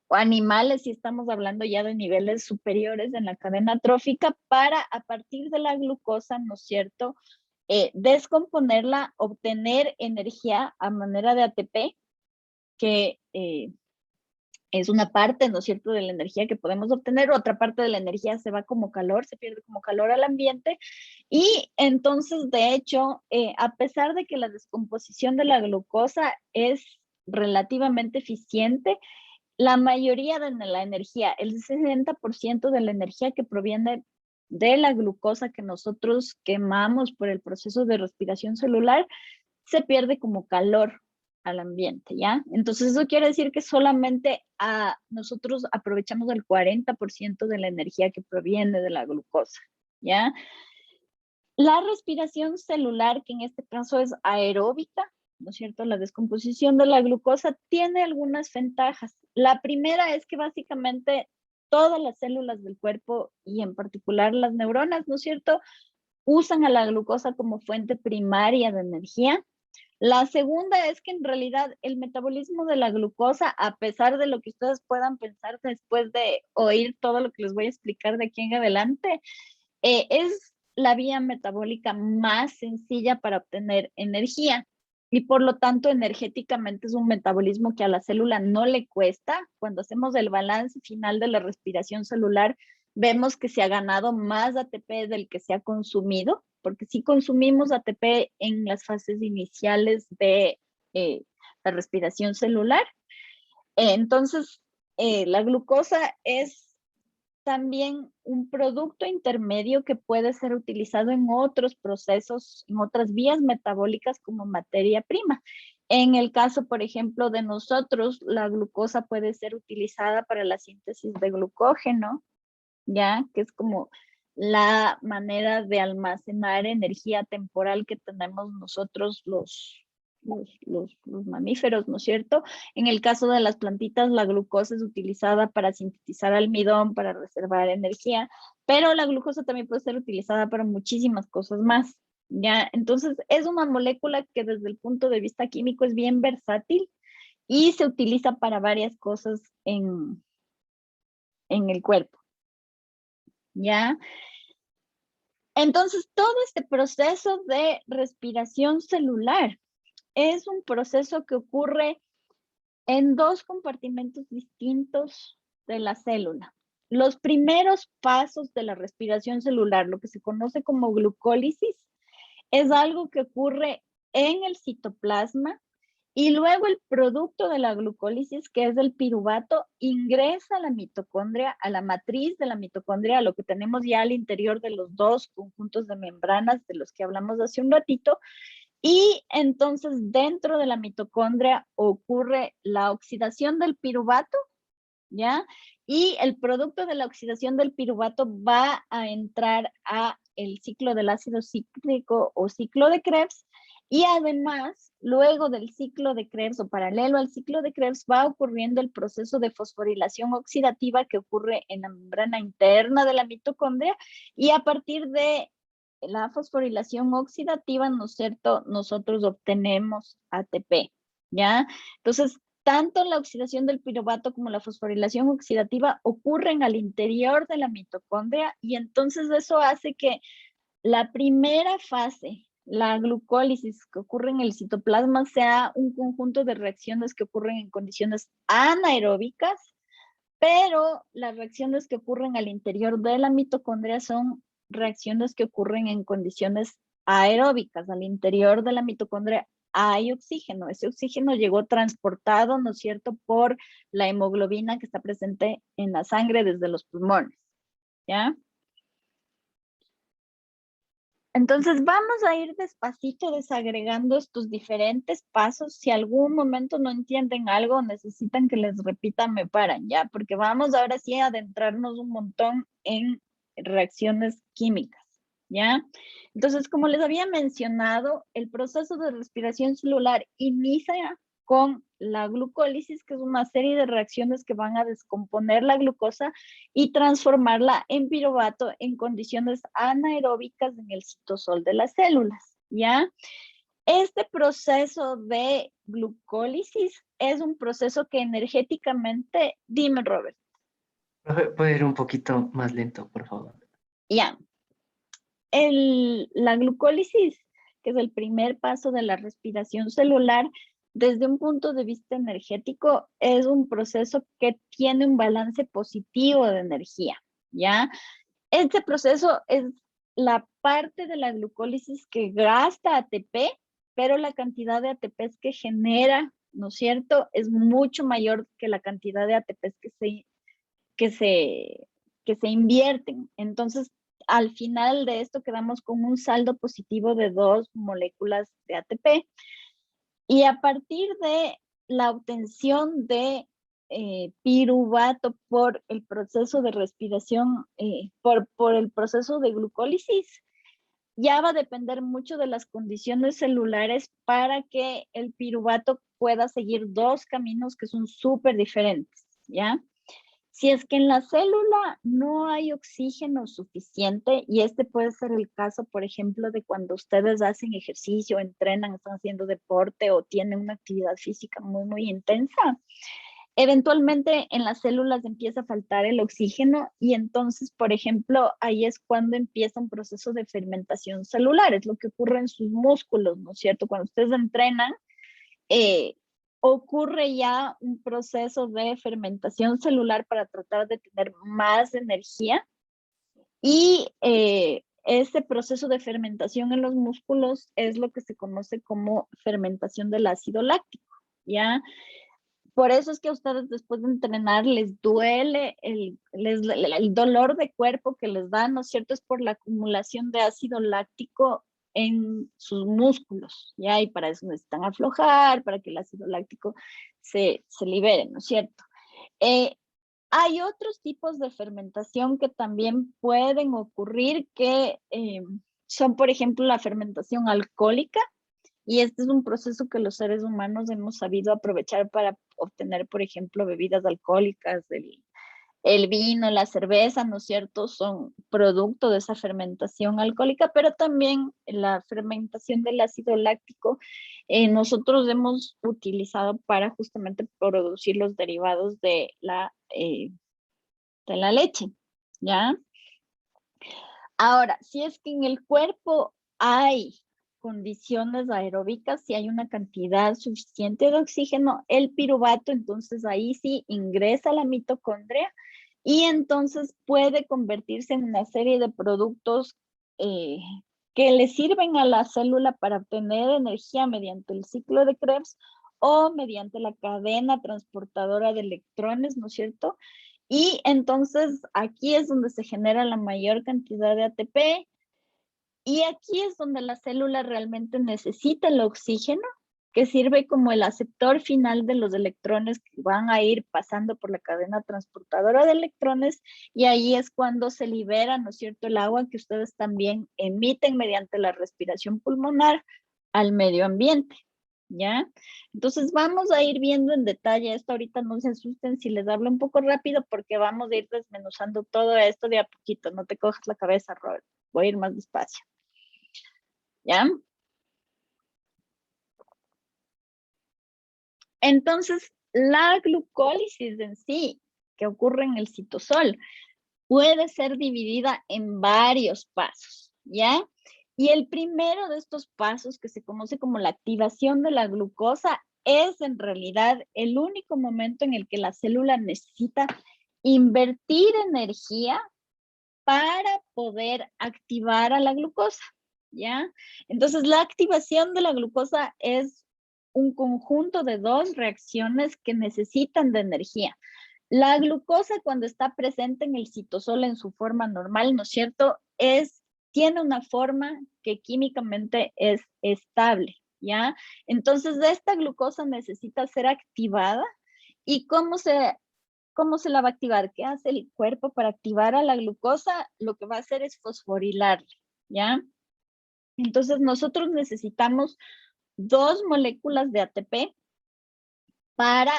animales, si estamos hablando ya de niveles superiores en la cadena trófica, para a partir de la glucosa, ¿no es cierto?, descomponerla, obtener energía a manera de ATP, que es una parte, ¿no es cierto?, de la energía que podemos obtener, otra parte de la energía se va como calor, se pierde como calor al ambiente, y entonces, de hecho, a pesar de que la descomposición de la glucosa es relativamente eficiente, la mayoría de la energía, el 60% de la energía que proviene de la glucosa que nosotros quemamos por el proceso de respiración celular, se pierde como calor al ambiente, ¿ya? Entonces eso quiere decir que solamente nosotros aprovechamos el 40% de la energía que proviene de la glucosa, ¿ya? La respiración celular, que en este caso es aeróbica, ¿no es cierto? La descomposición de la glucosa tiene algunas ventajas. La primera es que básicamente todas las células del cuerpo y en particular las neuronas, ¿no es cierto?, usan a la glucosa como fuente primaria de energía. La segunda es que en realidad el metabolismo de la glucosa, a pesar de lo que ustedes puedan pensar después de oír todo lo que les voy a explicar de aquí en adelante, es la vía metabólica más sencilla para obtener energía y por lo tanto energéticamente es un metabolismo que a la célula no le cuesta. Cuando hacemos el balance final de la respiración celular, vemos que se ha ganado más ATP del que se ha consumido, porque sí consumimos ATP en las fases iniciales de la respiración celular. Entonces, la glucosa es también un producto intermedio que puede ser utilizado en otros procesos, en otras vías metabólicas como materia prima. En el caso, por ejemplo, de nosotros, la glucosa puede ser utilizada para la síntesis de glucógeno, ¿ya? Que es como la manera de almacenar energía temporal que tenemos nosotros los mamíferos, ¿no es cierto? En el caso de las plantitas, la glucosa es utilizada para sintetizar almidón, para reservar energía, pero la glucosa también puede ser utilizada para muchísimas cosas más, ¿ya? Entonces, es una molécula que desde el punto de vista químico es bien versátil y se utiliza para varias cosas en el cuerpo, ¿ya? Entonces, todo este proceso de respiración celular es un proceso que ocurre en dos compartimentos distintos de la célula. Los primeros pasos de la respiración celular, lo que se conoce como glucólisis, es algo que ocurre en el citoplasma y luego el producto de la glucólisis, que es el piruvato, ingresa a la mitocondria, a la matriz de la mitocondria, a lo que tenemos ya al interior de los dos conjuntos de membranas de los que hablamos hace un ratito. Y entonces dentro de la mitocondria ocurre la oxidación del piruvato, ¿ya? Y el producto de la oxidación del piruvato va a entrar a el ciclo del ácido cítrico o ciclo de Krebs. Y además, luego del ciclo de Krebs o paralelo al ciclo de Krebs, va ocurriendo el proceso de fosforilación oxidativa que ocurre en la membrana interna de la mitocondria. Y a partir de la fosforilación oxidativa, ¿no es cierto?, nosotros obtenemos ATP, ¿ya? Entonces, tanto la oxidación del piruvato como la fosforilación oxidativa ocurren al interior de la mitocondria y entonces eso hace que la primera fase, la glucólisis que ocurre en el citoplasma, sea un conjunto de reacciones que ocurren en condiciones anaeróbicas, pero las reacciones que ocurren al interior de la mitocondria son reacciones que ocurren en condiciones aeróbicas. Al interior de la mitocondria hay oxígeno. Ese oxígeno llegó transportado, ¿no es cierto?, por la hemoglobina que está presente en la sangre desde los pulmones, ¿ya? Entonces vamos a ir despacito desagregando estos diferentes pasos. Si algún momento no entienden algo, necesitan que les repita, me paran, ¿ya? Porque vamos ahora sí a adentrarnos un montón en reacciones químicas, ¿ya? Entonces, como les había mencionado, el proceso de respiración celular inicia con la glucólisis, que es una serie de reacciones que van a descomponer la glucosa y transformarla en piruvato en condiciones anaeróbicas en el citosol de las células, ¿ya? Este proceso de glucólisis es un proceso que energéticamente, dime Robert. ¿Puede ir un poquito más lento, por favor? Ya. La glucólisis, que es el primer paso de la respiración celular, desde un punto de vista energético, es un proceso que tiene un balance positivo de energía, ¿ya? Este proceso es la parte de la glucólisis que gasta ATP, pero la cantidad de ATP que genera, ¿no es cierto?, es mucho mayor que la cantidad de ATP que se invierten. Entonces, al final de esto quedamos con un saldo positivo de 2 moléculas de ATP. Y a partir de la obtención de piruvato por el proceso de respiración, por el proceso de glucólisis, ya va a depender mucho de las condiciones celulares para que el piruvato pueda seguir dos caminos que son súper diferentes, ¿ya? Si es que en la célula no hay oxígeno suficiente, y este puede ser el caso, por ejemplo, de cuando ustedes hacen ejercicio, entrenan, están haciendo deporte o tienen una actividad física muy, muy intensa, eventualmente en las células empieza a faltar el oxígeno y entonces, por ejemplo, ahí es cuando empieza un proceso de fermentación celular, es lo que ocurre en sus músculos, ¿no es cierto? Cuando ustedes entrenan, ocurre ya un proceso de fermentación celular para tratar de tener más energía y ese proceso de fermentación en los músculos es lo que se conoce como fermentación del ácido láctico, ¿ya? por eso es que a ustedes después de entrenar les duele el dolor de cuerpo que les da, ¿no es cierto? Es por la acumulación de ácido láctico en sus músculos, ¿ya? Y para eso necesitan aflojar, para que el ácido láctico se libere, ¿no es cierto? Hay otros tipos de fermentación que también pueden ocurrir que son, por ejemplo, la fermentación alcohólica, y este es un proceso que los seres humanos hemos sabido aprovechar para obtener, por ejemplo, bebidas alcohólicas, el vino, la cerveza, ¿no es cierto? Son producto de esa fermentación alcohólica, pero también la fermentación del ácido láctico nosotros hemos utilizado para justamente producir los derivados de la leche, ¿ya? Ahora, si es que en el cuerpo hay condiciones aeróbicas, si hay una cantidad suficiente de oxígeno, el piruvato, entonces ahí sí ingresa a la mitocondria y entonces puede convertirse en una serie de productos que le sirven a la célula para obtener energía mediante el ciclo de Krebs o mediante la cadena transportadora de electrones, ¿no es cierto? Y entonces aquí es donde se genera la mayor cantidad de ATP y aquí es donde la célula realmente necesita el oxígeno, que sirve como el aceptor final de los electrones que van a ir pasando por la cadena transportadora de electrones, y ahí es cuando se libera, ¿no es cierto?, el agua que ustedes también emiten mediante la respiración pulmonar al medio ambiente, ¿ya? Entonces vamos a ir viendo en detalle esto. Ahorita no se asusten si les hablo un poco rápido porque vamos a ir desmenuzando todo esto de a poquito. No te cojas la cabeza, Robert. Voy a ir más despacio. ¿Ya? Entonces, la glucólisis en sí, que ocurre en el citosol, puede ser dividida en varios pasos, ¿ya? Y el primero de estos pasos, que se conoce como la activación de la glucosa, es en realidad el único momento en el que la célula necesita invertir energía para poder activar a la glucosa, ¿ya? Entonces, la activación de la glucosa es un conjunto de dos reacciones que necesitan de energía. La glucosa, cuando está presente en el citosol en su forma normal, ¿no es cierto?, tiene una forma que químicamente es estable, ¿ya? Entonces, esta glucosa necesita ser activada. ¿Y cómo se la va a activar? ¿Qué hace el cuerpo para activar a la glucosa? Lo que va a hacer es fosforilarla, ¿ya? Entonces, nosotros necesitamos 2 moléculas de ATP para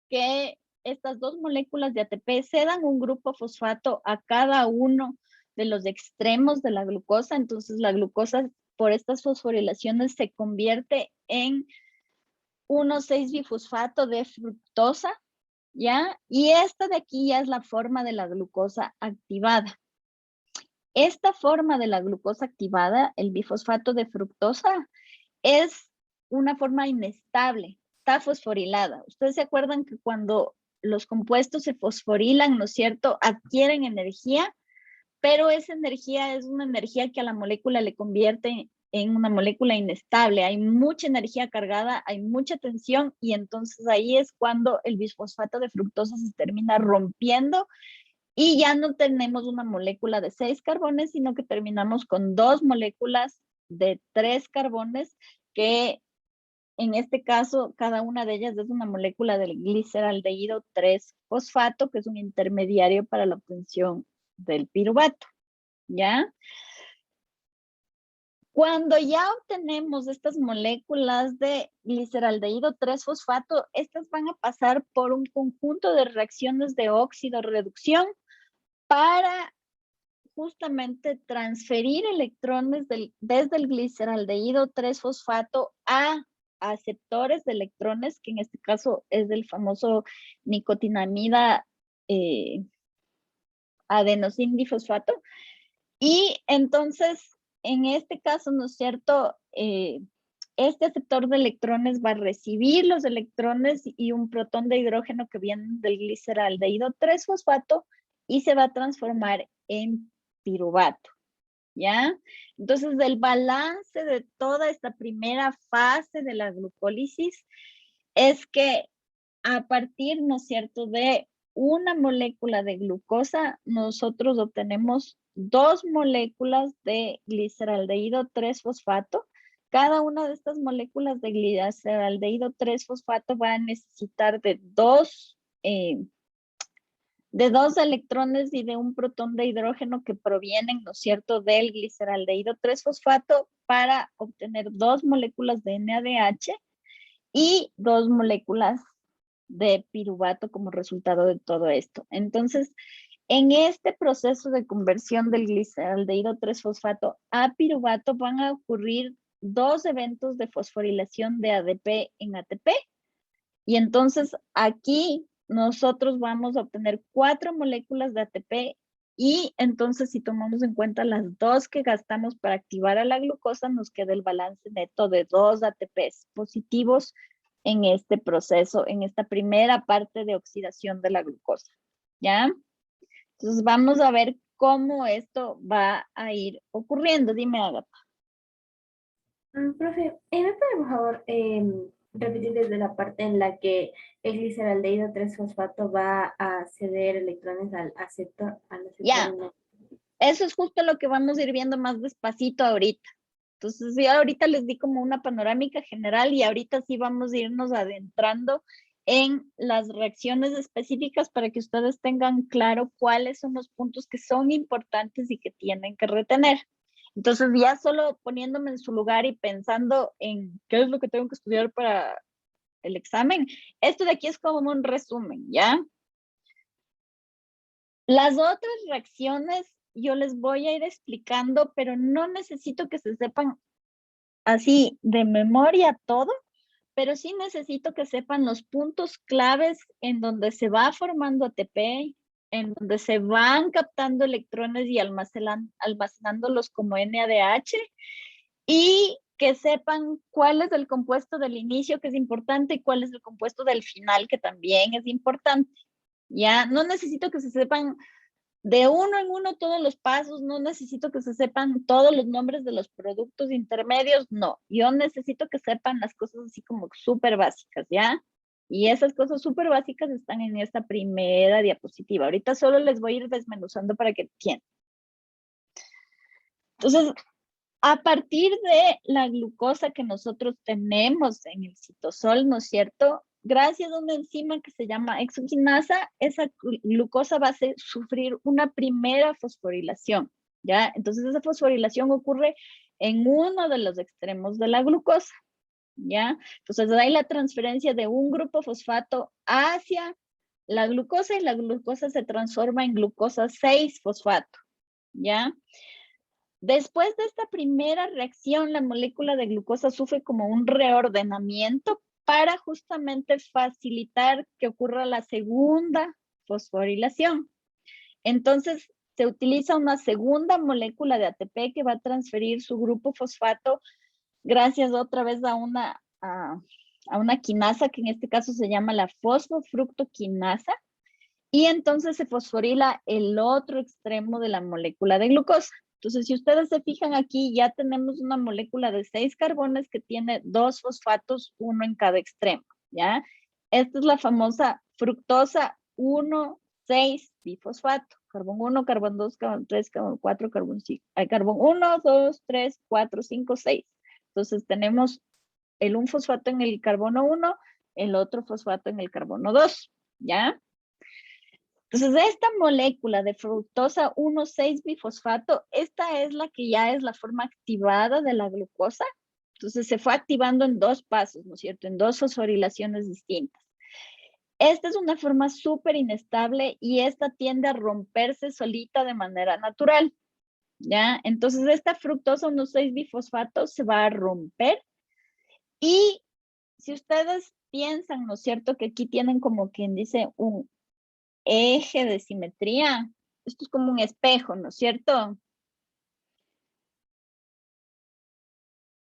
que estas 2 moléculas de ATP cedan un grupo fosfato a cada uno de los extremos de la glucosa. Entonces, la glucosa, por estas fosforilaciones, se convierte en 1,6-bifosfato de fructosa, ¿ya? Y esta de aquí ya es la forma de la glucosa activada. Esta forma de la glucosa activada, el bifosfato de fructosa, es una forma inestable, está fosforilada. Ustedes se acuerdan que cuando los compuestos se fosforilan, ¿no es cierto?, adquieren energía, pero esa energía es una energía que a la molécula le convierte en una molécula inestable. Hay mucha energía cargada, hay mucha tensión, y entonces ahí es cuando el bisfosfato de fructosa se termina rompiendo y ya no tenemos una molécula de 6 carbones, sino que terminamos con 2 moléculas de 3 carbones, que en este caso cada una de ellas es una molécula del gliceraldehído 3-fosfato, que es un intermediario para la obtención del piruvato, ¿ya? Cuando ya obtenemos estas moléculas de gliceraldehído 3-fosfato, estas van a pasar por un conjunto de reacciones de óxido-reducción para justamente transferir electrones desde el gliceraldehído 3-fosfato a aceptores de electrones, que en este caso es del famoso nicotinamida adenosindifosfato. Y entonces, en este caso, ¿no es cierto?, este aceptor de electrones va a recibir los electrones y un protón de hidrógeno que vienen del gliceraldehído 3-fosfato y se va a transformar en piruvato, ¿ya? Entonces, el balance de toda esta primera fase de la glucólisis es que a partir, ¿no es cierto?, de una molécula de glucosa, nosotros obtenemos 2 moléculas de gliceraldehído 3-fosfato. Cada una de estas moléculas de gliceraldehído 3-fosfato va a necesitar de dos electrones y de un protón de hidrógeno que provienen, ¿no es cierto?, del gliceraldehído 3-fosfato para obtener 2 moléculas de NADH y 2 moléculas de piruvato como resultado de todo esto. Entonces, en este proceso de conversión del gliceraldehído 3-fosfato a piruvato van a ocurrir 2 eventos de fosforilación de ADP en ATP. Y entonces aquí nosotros vamos a obtener 4 moléculas de ATP y entonces si tomamos en cuenta las 2 que gastamos para activar a la glucosa, nos queda el balance neto de 2 ATPs positivos en este proceso, en esta primera parte de oxidación de la glucosa, ¿ya? Entonces vamos a ver cómo esto va a ir ocurriendo. Dime, Agatha. Profe, ¿me puede por favor repetir desde la parte en la que el gliceraldehído 3-fosfato va a ceder electrones al aceto? Ya, eso es justo lo que vamos a ir viendo más despacito ahorita. Entonces, yo ahorita les di como una panorámica general y ahorita sí vamos a irnos adentrando en las reacciones específicas para que ustedes tengan claro cuáles son los puntos que son importantes y que tienen que retener. Entonces, ya solo poniéndome en su lugar y pensando en qué es lo que tengo que estudiar para el examen, esto de aquí es como un resumen, ¿ya? Las otras reacciones yo les voy a ir explicando, pero no necesito que se sepan así de memoria todo, pero sí necesito que sepan los puntos claves en donde se va formando ATP, en donde se van captando electrones y almacenándolos como NADH, y que sepan cuál es el compuesto del inicio que es importante y cuál es el compuesto del final que también es importante. Ya no necesito que se sepan de uno en uno todos los pasos, no necesito que se sepan todos los nombres de los productos intermedios, no. Yo necesito que sepan las cosas así como súper básicas, ¿ya? Y esas cosas súper básicas están en esta primera diapositiva. Ahorita solo les voy a ir desmenuzando para que entiendan. Entonces, a partir de la glucosa que nosotros tenemos en el citosol, ¿no es cierto? Gracias a una enzima que se llama exoquinasa, esa glucosa va a sufrir una primera fosforilación, ¿ya? Entonces esa fosforilación ocurre en uno de los extremos de la glucosa, ¿ya? Entonces hay la transferencia de un grupo fosfato hacia la glucosa y la glucosa se transforma en glucosa 6-fosfato, ¿ya? Después de esta primera reacción, la molécula de glucosa sufre como un reordenamiento para justamente facilitar que ocurra la segunda fosforilación. Entonces, se utiliza una segunda molécula de ATP que va a transferir su grupo fosfato gracias otra vez a una quinasa, que en este caso se llama la fosfofructoquinasa, y entonces se fosforila el otro extremo de la molécula de glucosa. Entonces, si ustedes se fijan aquí, ya tenemos una molécula de 6 carbones que tiene 2 fosfatos, uno en cada extremo, ¿ya? Esta es la famosa fructosa 1,6-bifosfato. Carbón 1, carbón 2, carbón 3, carbón 4, carbón 5. Hay carbón 1, 2, 3, 4, 5, 6. Entonces, tenemos un fosfato en el carbono 1, el otro fosfato en el carbono 2, ¿ya? Entonces, esta molécula de fructosa 1,6-bifosfato, esta es la que ya es la forma activada de la glucosa. Entonces, se fue activando en 2 pasos, ¿no es cierto? En 2 fosforilaciones distintas. Esta es una forma súper inestable y esta tiende a romperse solita de manera natural, ¿ya? Entonces, esta fructosa 1,6-bifosfato se va a romper y si ustedes piensan, ¿no es cierto? Que aquí tienen como quien dice un eje de simetría. Esto es como un espejo, ¿no es cierto?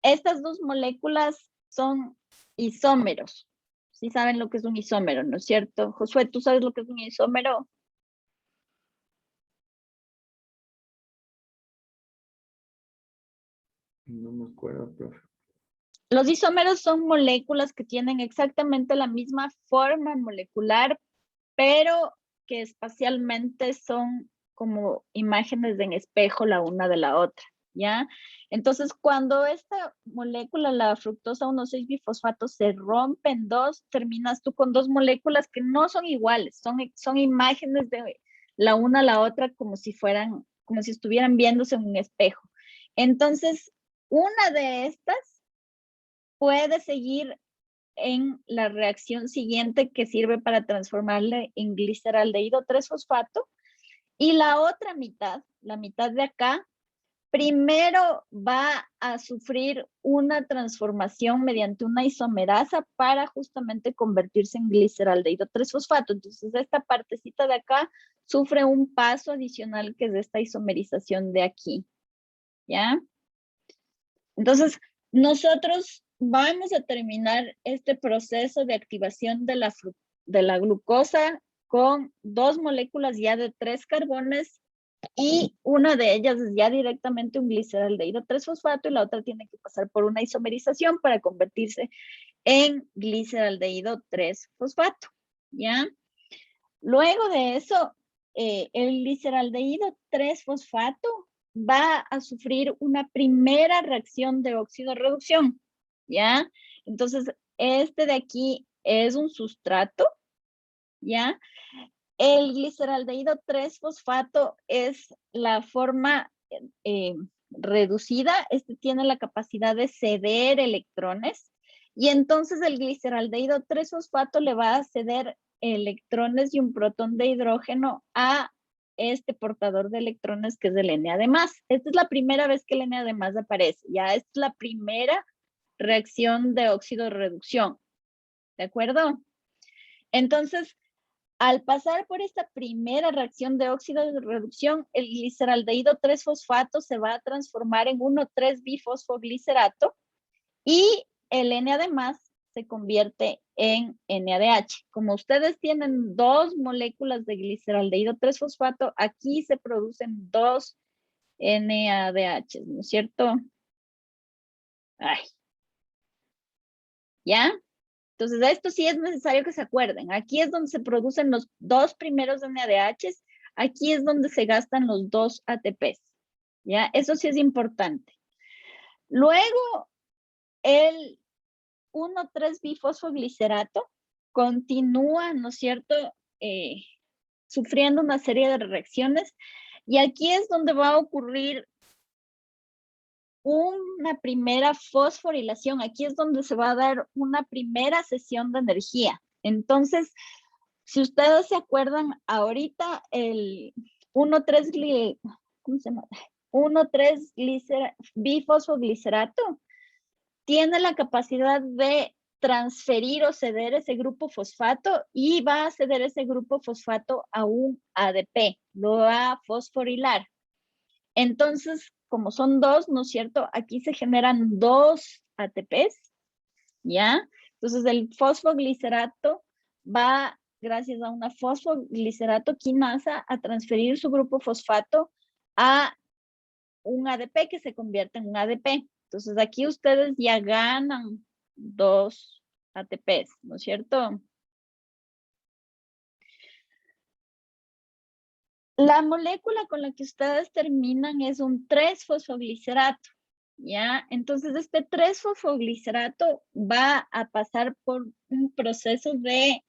Estas 2 moléculas son isómeros. Sí saben lo que es un isómero, ¿no es cierto? Josué, ¿tú sabes lo que es un isómero? No me acuerdo, profe. Los isómeros son moléculas que tienen exactamente la misma forma molecular, pero que espacialmente son como imágenes en espejo la una de la otra, ¿ya? Entonces, cuando esta molécula, la fructosa 1,6-bifosfato, se rompe en dos, terminas tú con dos moléculas que no son iguales, son imágenes de la una a la otra como si estuvieran viéndose en un espejo. Entonces, una de estas puede seguir en la reacción siguiente que sirve para transformarle en gliceraldehído 3-fosfato, y la otra mitad, la mitad de acá, primero va a sufrir una transformación mediante una isomerasa para justamente convertirse en gliceraldehído 3-fosfato. Entonces, esta partecita de acá sufre un paso adicional que es esta isomerización de aquí, ¿ya? Entonces, nosotros vamos a terminar este proceso de activación de la glucosa con dos moléculas ya de 3 carbones, y una de ellas es ya directamente un gliceraldehído 3-fosfato y la otra tiene que pasar por una isomerización para convertirse en gliceraldehído 3-fosfato, ¿ya? Luego de eso, el gliceraldehído 3-fosfato va a sufrir una primera reacción de óxido-reducción, ¿ya? Entonces, este de aquí es un sustrato, ¿ya? El gliceraldehído 3-fosfato es la forma reducida. Este tiene la capacidad de ceder electrones, y entonces el gliceraldehído 3-fosfato le va a ceder electrones y un protón de hidrógeno a este portador de electrones que es el Na+. Esta es la primera vez que el Na+ aparece. Ya esta es la primera reacción de óxido-reducción. ¿De acuerdo? Entonces, al pasar por esta primera reacción de óxido de reducción, el gliceraldehído 3-fosfato se va a transformar en 1,3-bifosfoglicerato y el Na+ se convierte en NADH. Como ustedes tienen dos moléculas de gliceraldehído 3-fosfato, aquí se producen dos NADH, ¿no es cierto? Ay. ¿Ya? Entonces, esto sí es necesario que se acuerden. Aquí es donde se producen los dos primeros NADHs. Aquí es donde se gastan los dos ATPs. ¿Ya? Eso sí es importante. Luego, el 1,3-bifosfoglicerato continúa, ¿no es cierto?, sufriendo una serie de reacciones. Y aquí es donde va a ocurrir una primera fosforilación. Aquí es donde se va a dar una primera sesión de energía. Entonces, si ustedes se acuerdan, ahorita el 1,3-bifosfoglicerato tiene la capacidad de transferir o ceder ese grupo fosfato, y va a ceder ese grupo fosfato a un ADP, lo va a fosforilar. Entonces, como son dos, ¿no es cierto? Aquí se generan dos ATPs, ¿ya? Entonces, el fosfoglicerato va, gracias a una fosfoglicerato quinasa, a transferir su grupo fosfato a un ADP que se convierte en un ADP. Entonces, aquí ustedes ya ganan dos ATPs, ¿no es cierto? La molécula con la que ustedes terminan es un 3-fosfoglicerato, ¿ya? Entonces, este 3-fosfoglicerato va a pasar por un proceso de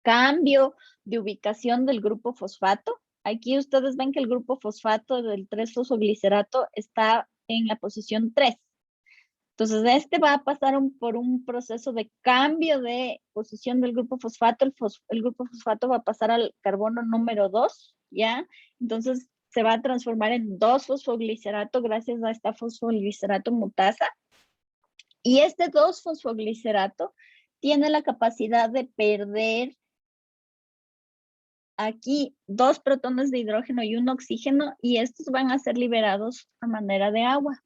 cambio de ubicación del grupo fosfato. Aquí ustedes ven que el grupo fosfato del 3-fosfoglicerato está en la posición 3. Entonces, este va a pasar por un proceso de cambio de posición del grupo fosfato. El grupo fosfato va a pasar al carbono número 2, ¿ya? Entonces, se va a transformar en 2-fosfoglicerato gracias a esta fosfoglicerato mutasa. Y este 2-fosfoglicerato tiene la capacidad de perder aquí 2 protones de hidrógeno y un oxígeno, y estos van a ser liberados a manera de agua,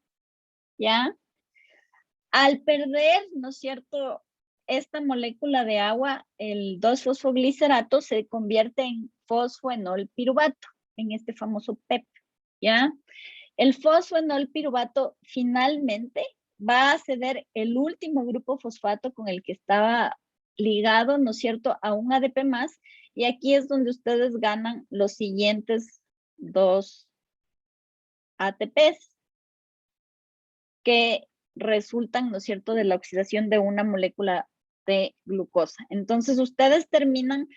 ¿ya? Al perder, ¿no es cierto?, esta molécula de agua, el 2-fosfoglicerato se convierte en fosfoenol piruvato, en este famoso PEP, ¿ya? El fosfoenol piruvato finalmente va a ceder el último grupo fosfato con el que estaba ligado, ¿no es cierto?, a un ADP más, y aquí es donde ustedes ganan los siguientes 2 ATPs que resultan, ¿no es cierto?, de la oxidación de una molécula de glucosa. Entonces, ustedes terminan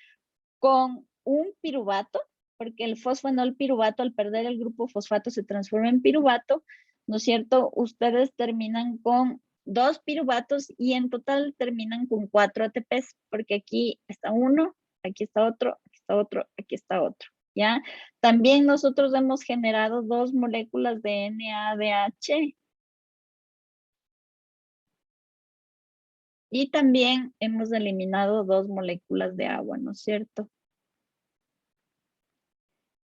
con un piruvato, porque el fosfanol piruvato, al perder el grupo fosfato, se transforma en piruvato, ¿no es cierto? Ustedes terminan con 2 piruvatos y en total terminan con 4 ATPs, porque aquí está uno, aquí está otro, aquí está otro, aquí está otro, ¿ya? También nosotros hemos generado 2 moléculas de NADH. Y también hemos eliminado 2 moléculas de agua, ¿no es cierto?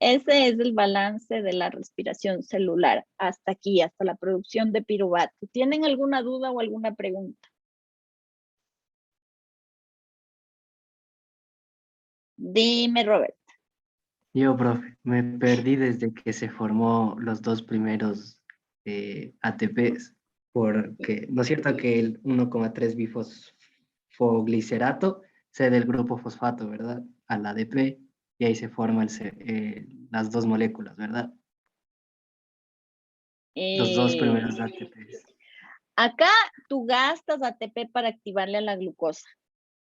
Ese es el balance de la respiración celular hasta aquí, hasta la producción de piruvato. ¿Tienen alguna duda o alguna pregunta? Dime, Robert. Yo, profe, me perdí desde que se formó los dos primeros ATPs, porque no es cierto que el 1,3 bifosfoglicerato cede el grupo fosfato, ¿verdad? Al ADP, y ahí se forman las dos moléculas, ¿verdad? Los dos primeros ATPs. Acá tú gastas ATP para activarle a la glucosa.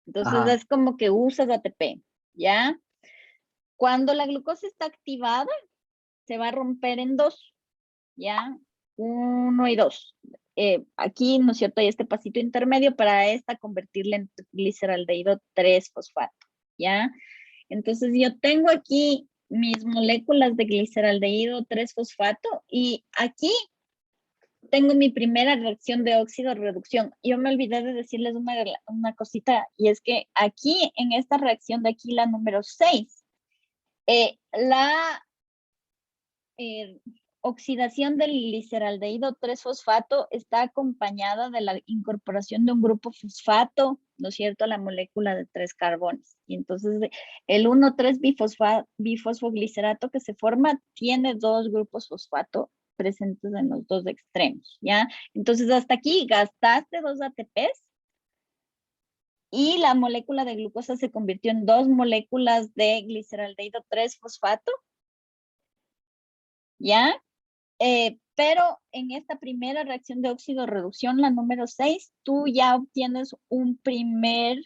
Entonces Ajá. es como que usas ATP, ¿ya? Cuando la glucosa está activada, se va a romper en 2, ¿ya? 1 y 2. Aquí, ¿no es cierto? Hay este pasito intermedio para esta convertirla en gliceraldehído 3-fosfato, ¿ya? Entonces yo tengo aquí mis moléculas de gliceraldehído 3-fosfato y aquí tengo mi primera reacción de óxido-reducción. Yo me olvidé de decirles una cosita, y es que aquí, en esta reacción de aquí, la número 6, la oxidación del gliceraldehído 3-fosfato está acompañada de la incorporación de un grupo fosfato, ¿no es cierto?, a la molécula de 3 carbones. Y entonces el 1,3-bifosfoglicerato que se forma tiene 2 grupos fosfato presentes en los 2 extremos, ¿ya? Entonces hasta aquí gastaste 2 ATPs y la molécula de glucosa se convirtió en 2 moléculas de gliceraldehído 3-fosfato, ¿ya? Pero en esta primera reacción de óxido-reducción, la número 6, tú ya obtienes un primer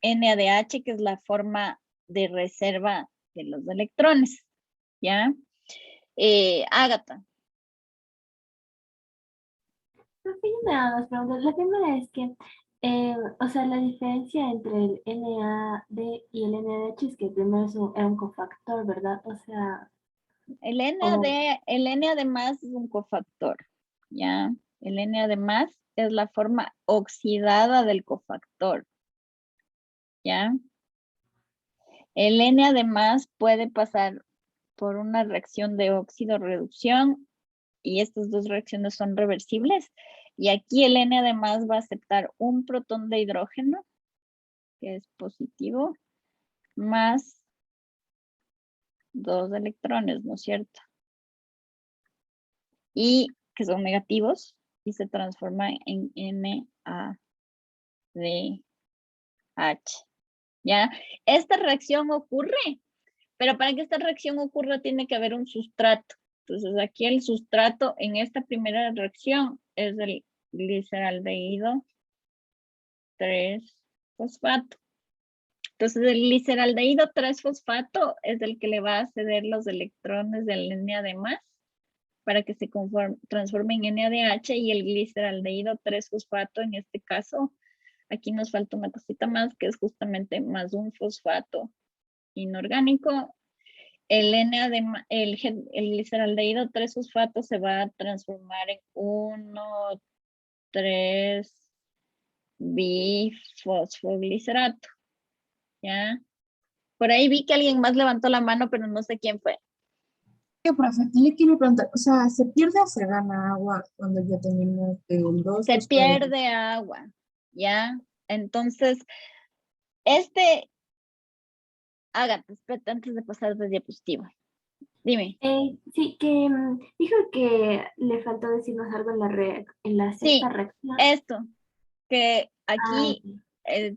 NADH, que es la forma de reserva de los electrones, ¿ya? Ágata. Profe, yo me hago dos preguntas. La primera es que, o sea, la diferencia entre el NAD y el NADH es que primero es un cofactor, ¿verdad? O sea, El o NAD más es un cofactor, ¿ya? El NAD más es la forma oxidada del cofactor, ¿ya? El NAD más puede pasar por una reacción de óxido-reducción y estas 2 reacciones son reversibles. Y aquí el N además va a aceptar un protón de hidrógeno, que es positivo, más 2 electrones, ¿no es cierto? Y que son negativos y se transforma en NADH. ¿Ya? Esta reacción ocurre, pero para que esta reacción ocurra tiene que haber un sustrato. Entonces aquí el sustrato en esta primera reacción es el gliceraldehído 3-fosfato. Entonces el gliceraldehído 3-fosfato es el que le va a ceder los electrones del NAD+, para que se transforme en NADH, y el gliceraldehído 3-fosfato en este caso, aquí nos falta una cosita más, que es justamente más un fosfato inorgánico. El gliceraldehído 3-fosfato se va a transformar en 1,3-bifosfoglicerato, ¿ya? Por ahí vi que alguien más levantó la mano, pero no sé quién fue. Profe, yo quiero preguntar, o sea, ¿se pierde o se gana agua cuando ya tenemos el 2? Se pierde agua, ¿ya? Entonces, Ágata, espérate, antes de pasar de diapositiva. Dime. Sí, que dijo que le faltó decirnos algo en en la sexta Sí, reacción. esto, que Ah, aquí eh,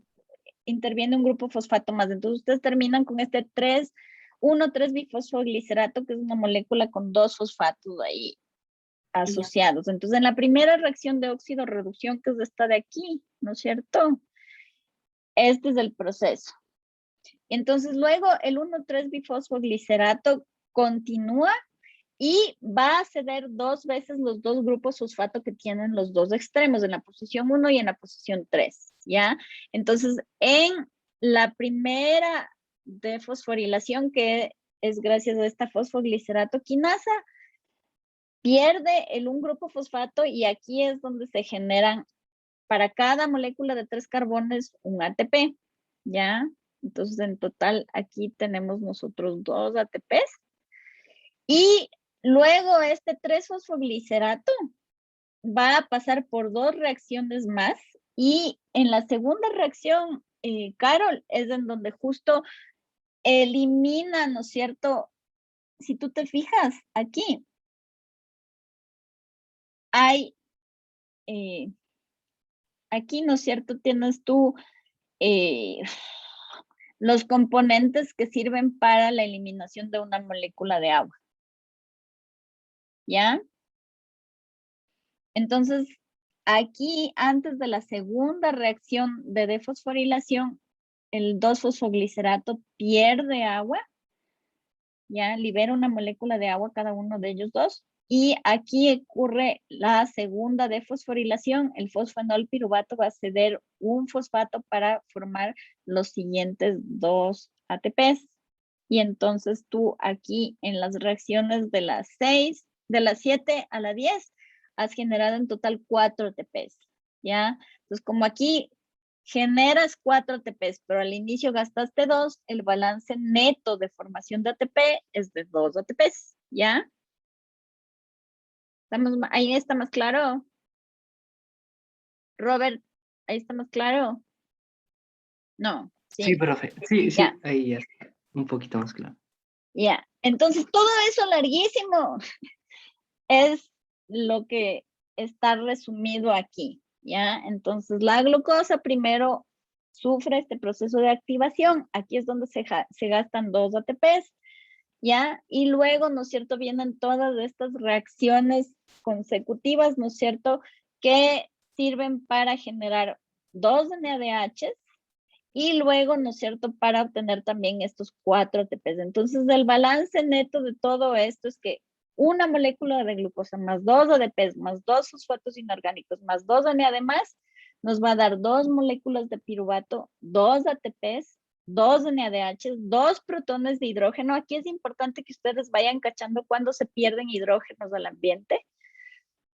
interviene un grupo fosfato más. Entonces ustedes terminan con este 1,3-bifosfoglicerato, que es una molécula con 2 fosfatos ahí ya. asociados. Entonces en la primera reacción de óxido-reducción, que es esta de aquí, ¿no es cierto? Este es el proceso. Entonces luego el 1,3-bifosfoglicerato continúa y va a ceder 2 veces los 2 grupos fosfato que tienen los 2 extremos, en la posición 1 y en la posición 3, ¿ya? Entonces, en la primera defosforilación, que es gracias a esta fosfoglicerato quinasa, pierde el un grupo fosfato y aquí es donde se generan para cada molécula de 3 carbones un ATP, ¿ya? Entonces, en total, aquí tenemos nosotros 2 ATPs. Y luego este 3-fosfoglicerato va a pasar por 2 reacciones más y en la segunda reacción, Carol, es en donde justo elimina, ¿no es cierto? Si tú te fijas aquí, hay, aquí, ¿no es cierto? Tienes tú eh, los componentes que sirven para la eliminación de una molécula de agua, ¿ya? Entonces, aquí, antes de la segunda reacción de defosforilación, el 2-fosfoglicerato pierde agua, ya libera una molécula de agua cada uno de ellos dos. Y aquí ocurre la segunda defosforilación. El fosfenol piruvato va a ceder un fosfato para formar los siguientes 2 ATPs. Y entonces tú aquí en las reacciones de las 6, de las 7 a la 10, has generado en total 4 ATPs, ¿ya? Entonces, como aquí generas 4 ATPs, pero al inicio gastaste 2, el balance neto de formación de ATP es de 2 ATPs, ¿ya? Ahí está más claro. Robert, ahí está más claro. No, Sí, sí, profe. Sí, ya, sí, ahí ya está. Un poquito más claro. ya. Entonces, todo eso larguísimo es lo que está resumido aquí, ¿ya? Entonces, la glucosa primero sufre este proceso de activación. Aquí es donde se gastan 2 ATPs, ¿ya? Y luego, ¿no es cierto?, vienen todas estas reacciones consecutivas, ¿no es cierto?, que sirven para generar 2 NADH y luego, ¿no es cierto?, para obtener también estos 4 ATPs. Entonces, el balance neto de todo esto es que una molécula de glucosa más 2 ADPs más 2 fosfatos inorgánicos más 2 NAD más nos va a dar 2 moléculas de piruvato, 2 ATPs, 2 NADH, 2 protones de hidrógeno. Aquí es importante que ustedes vayan cachando cuando se pierden hidrógenos al ambiente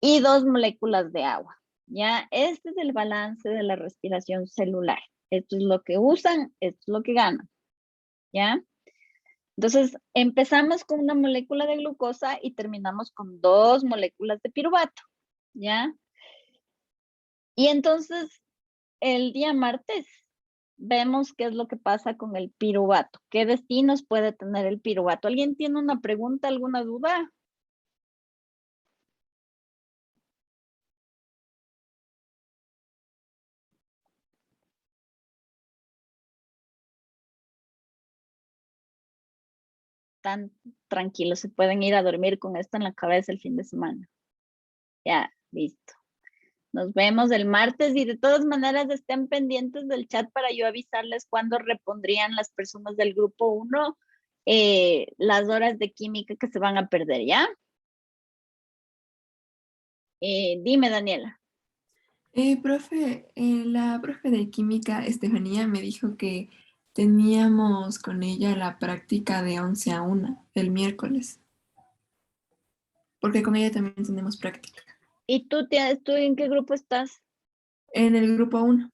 y 2 moléculas de agua. ¿Ya? Este es el balance de la respiración celular. Esto es lo que usan, esto es lo que ganan. ¿Ya? Entonces, empezamos con una molécula de glucosa y terminamos con 2 moléculas de piruvato. ¿Ya? Y entonces, el día martes, vemos qué es lo que pasa con el piruvato. ¿Qué destinos puede tener el piruvato? ¿Alguien tiene una pregunta, alguna duda? Tan tranquilos, se pueden ir a dormir con esto en la cabeza el fin de semana. Ya, listo. Nos vemos el martes y de todas maneras estén pendientes del chat para yo avisarles cuándo repondrían las personas del grupo 1 las horas de química que se van a perder, ¿ya? Dime, Daniela. Profe, la profe de química, Estefanía, me dijo que teníamos con ella la práctica de 11 a 1 el miércoles, porque con ella también tenemos práctica. ¿Y tú en qué grupo estás? En el grupo 1.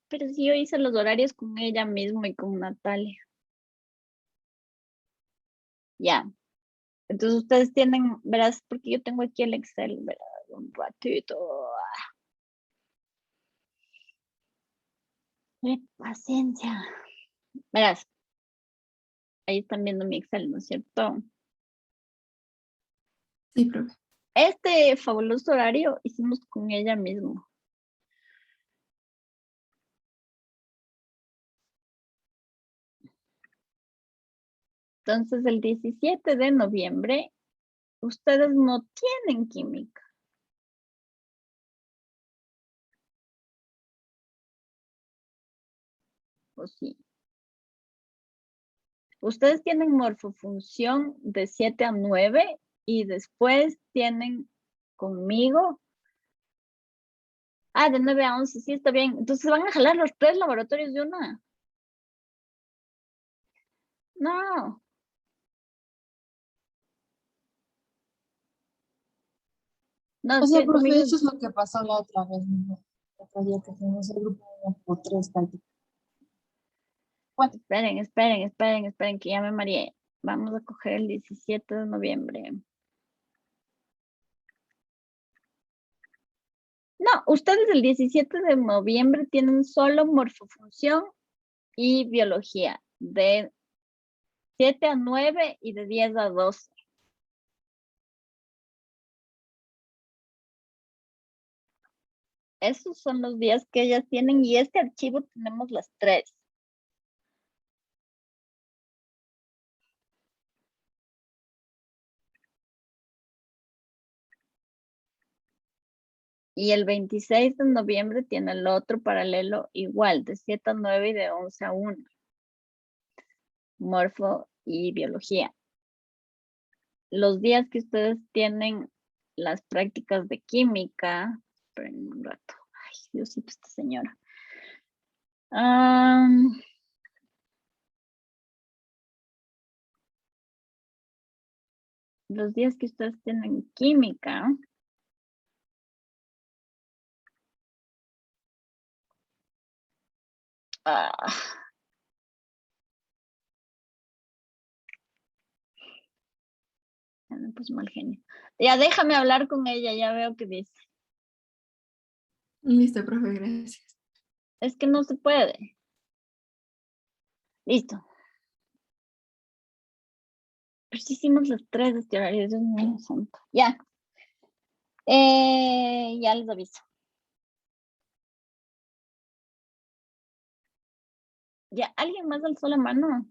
Pero sí, yo hice los horarios con ella mismo y con Natalia. Ya. Entonces ustedes tienen, verás, porque yo tengo aquí el Excel, verás, un ratito. Paciencia. Verás, Ahí están viendo mi Excel, ¿no es cierto? Sí, profe. Este fabuloso horario hicimos con ella mismo. Entonces, el 17 de noviembre, ustedes no tienen química. ¿O sí? Ustedes tienen morfofunción de 7 a 9 y después tienen conmigo. Ah, de 9 a 11, sí, está bien. Entonces, ¿van a jalar los 3 laboratorios de una? No. No, O es sea, que profe, conmigo. eso es lo que pasó la otra vez, ¿no? El otro día que fuimos el grupo 1 por 3 prácticas. Bueno, Esperen, que ya me mareé. Vamos a coger el 17 de noviembre. No, ustedes el 17 de noviembre tienen solo morfofunción y biología de 7 a 9 y de 10 a 12. Esos son los días que ellas tienen y este archivo tenemos las 3. Y el 26 de noviembre tiene el otro paralelo igual, de 7 a 9 y de 11 a 1. Morfo y biología. Los días que ustedes tienen las prácticas de química, esperen un rato. Ay, Diosito, esta señora. Los días que ustedes tienen química, ya me puse mal genio. Ya déjame hablar con ella, ya veo que dice. Listo, profe, gracias. Es que no se puede. Listo. Pero sí hicimos las 3 de este horario, Dios mío santo. Ya. Ya les aviso. Ya, ¿alguien más alzó la mano?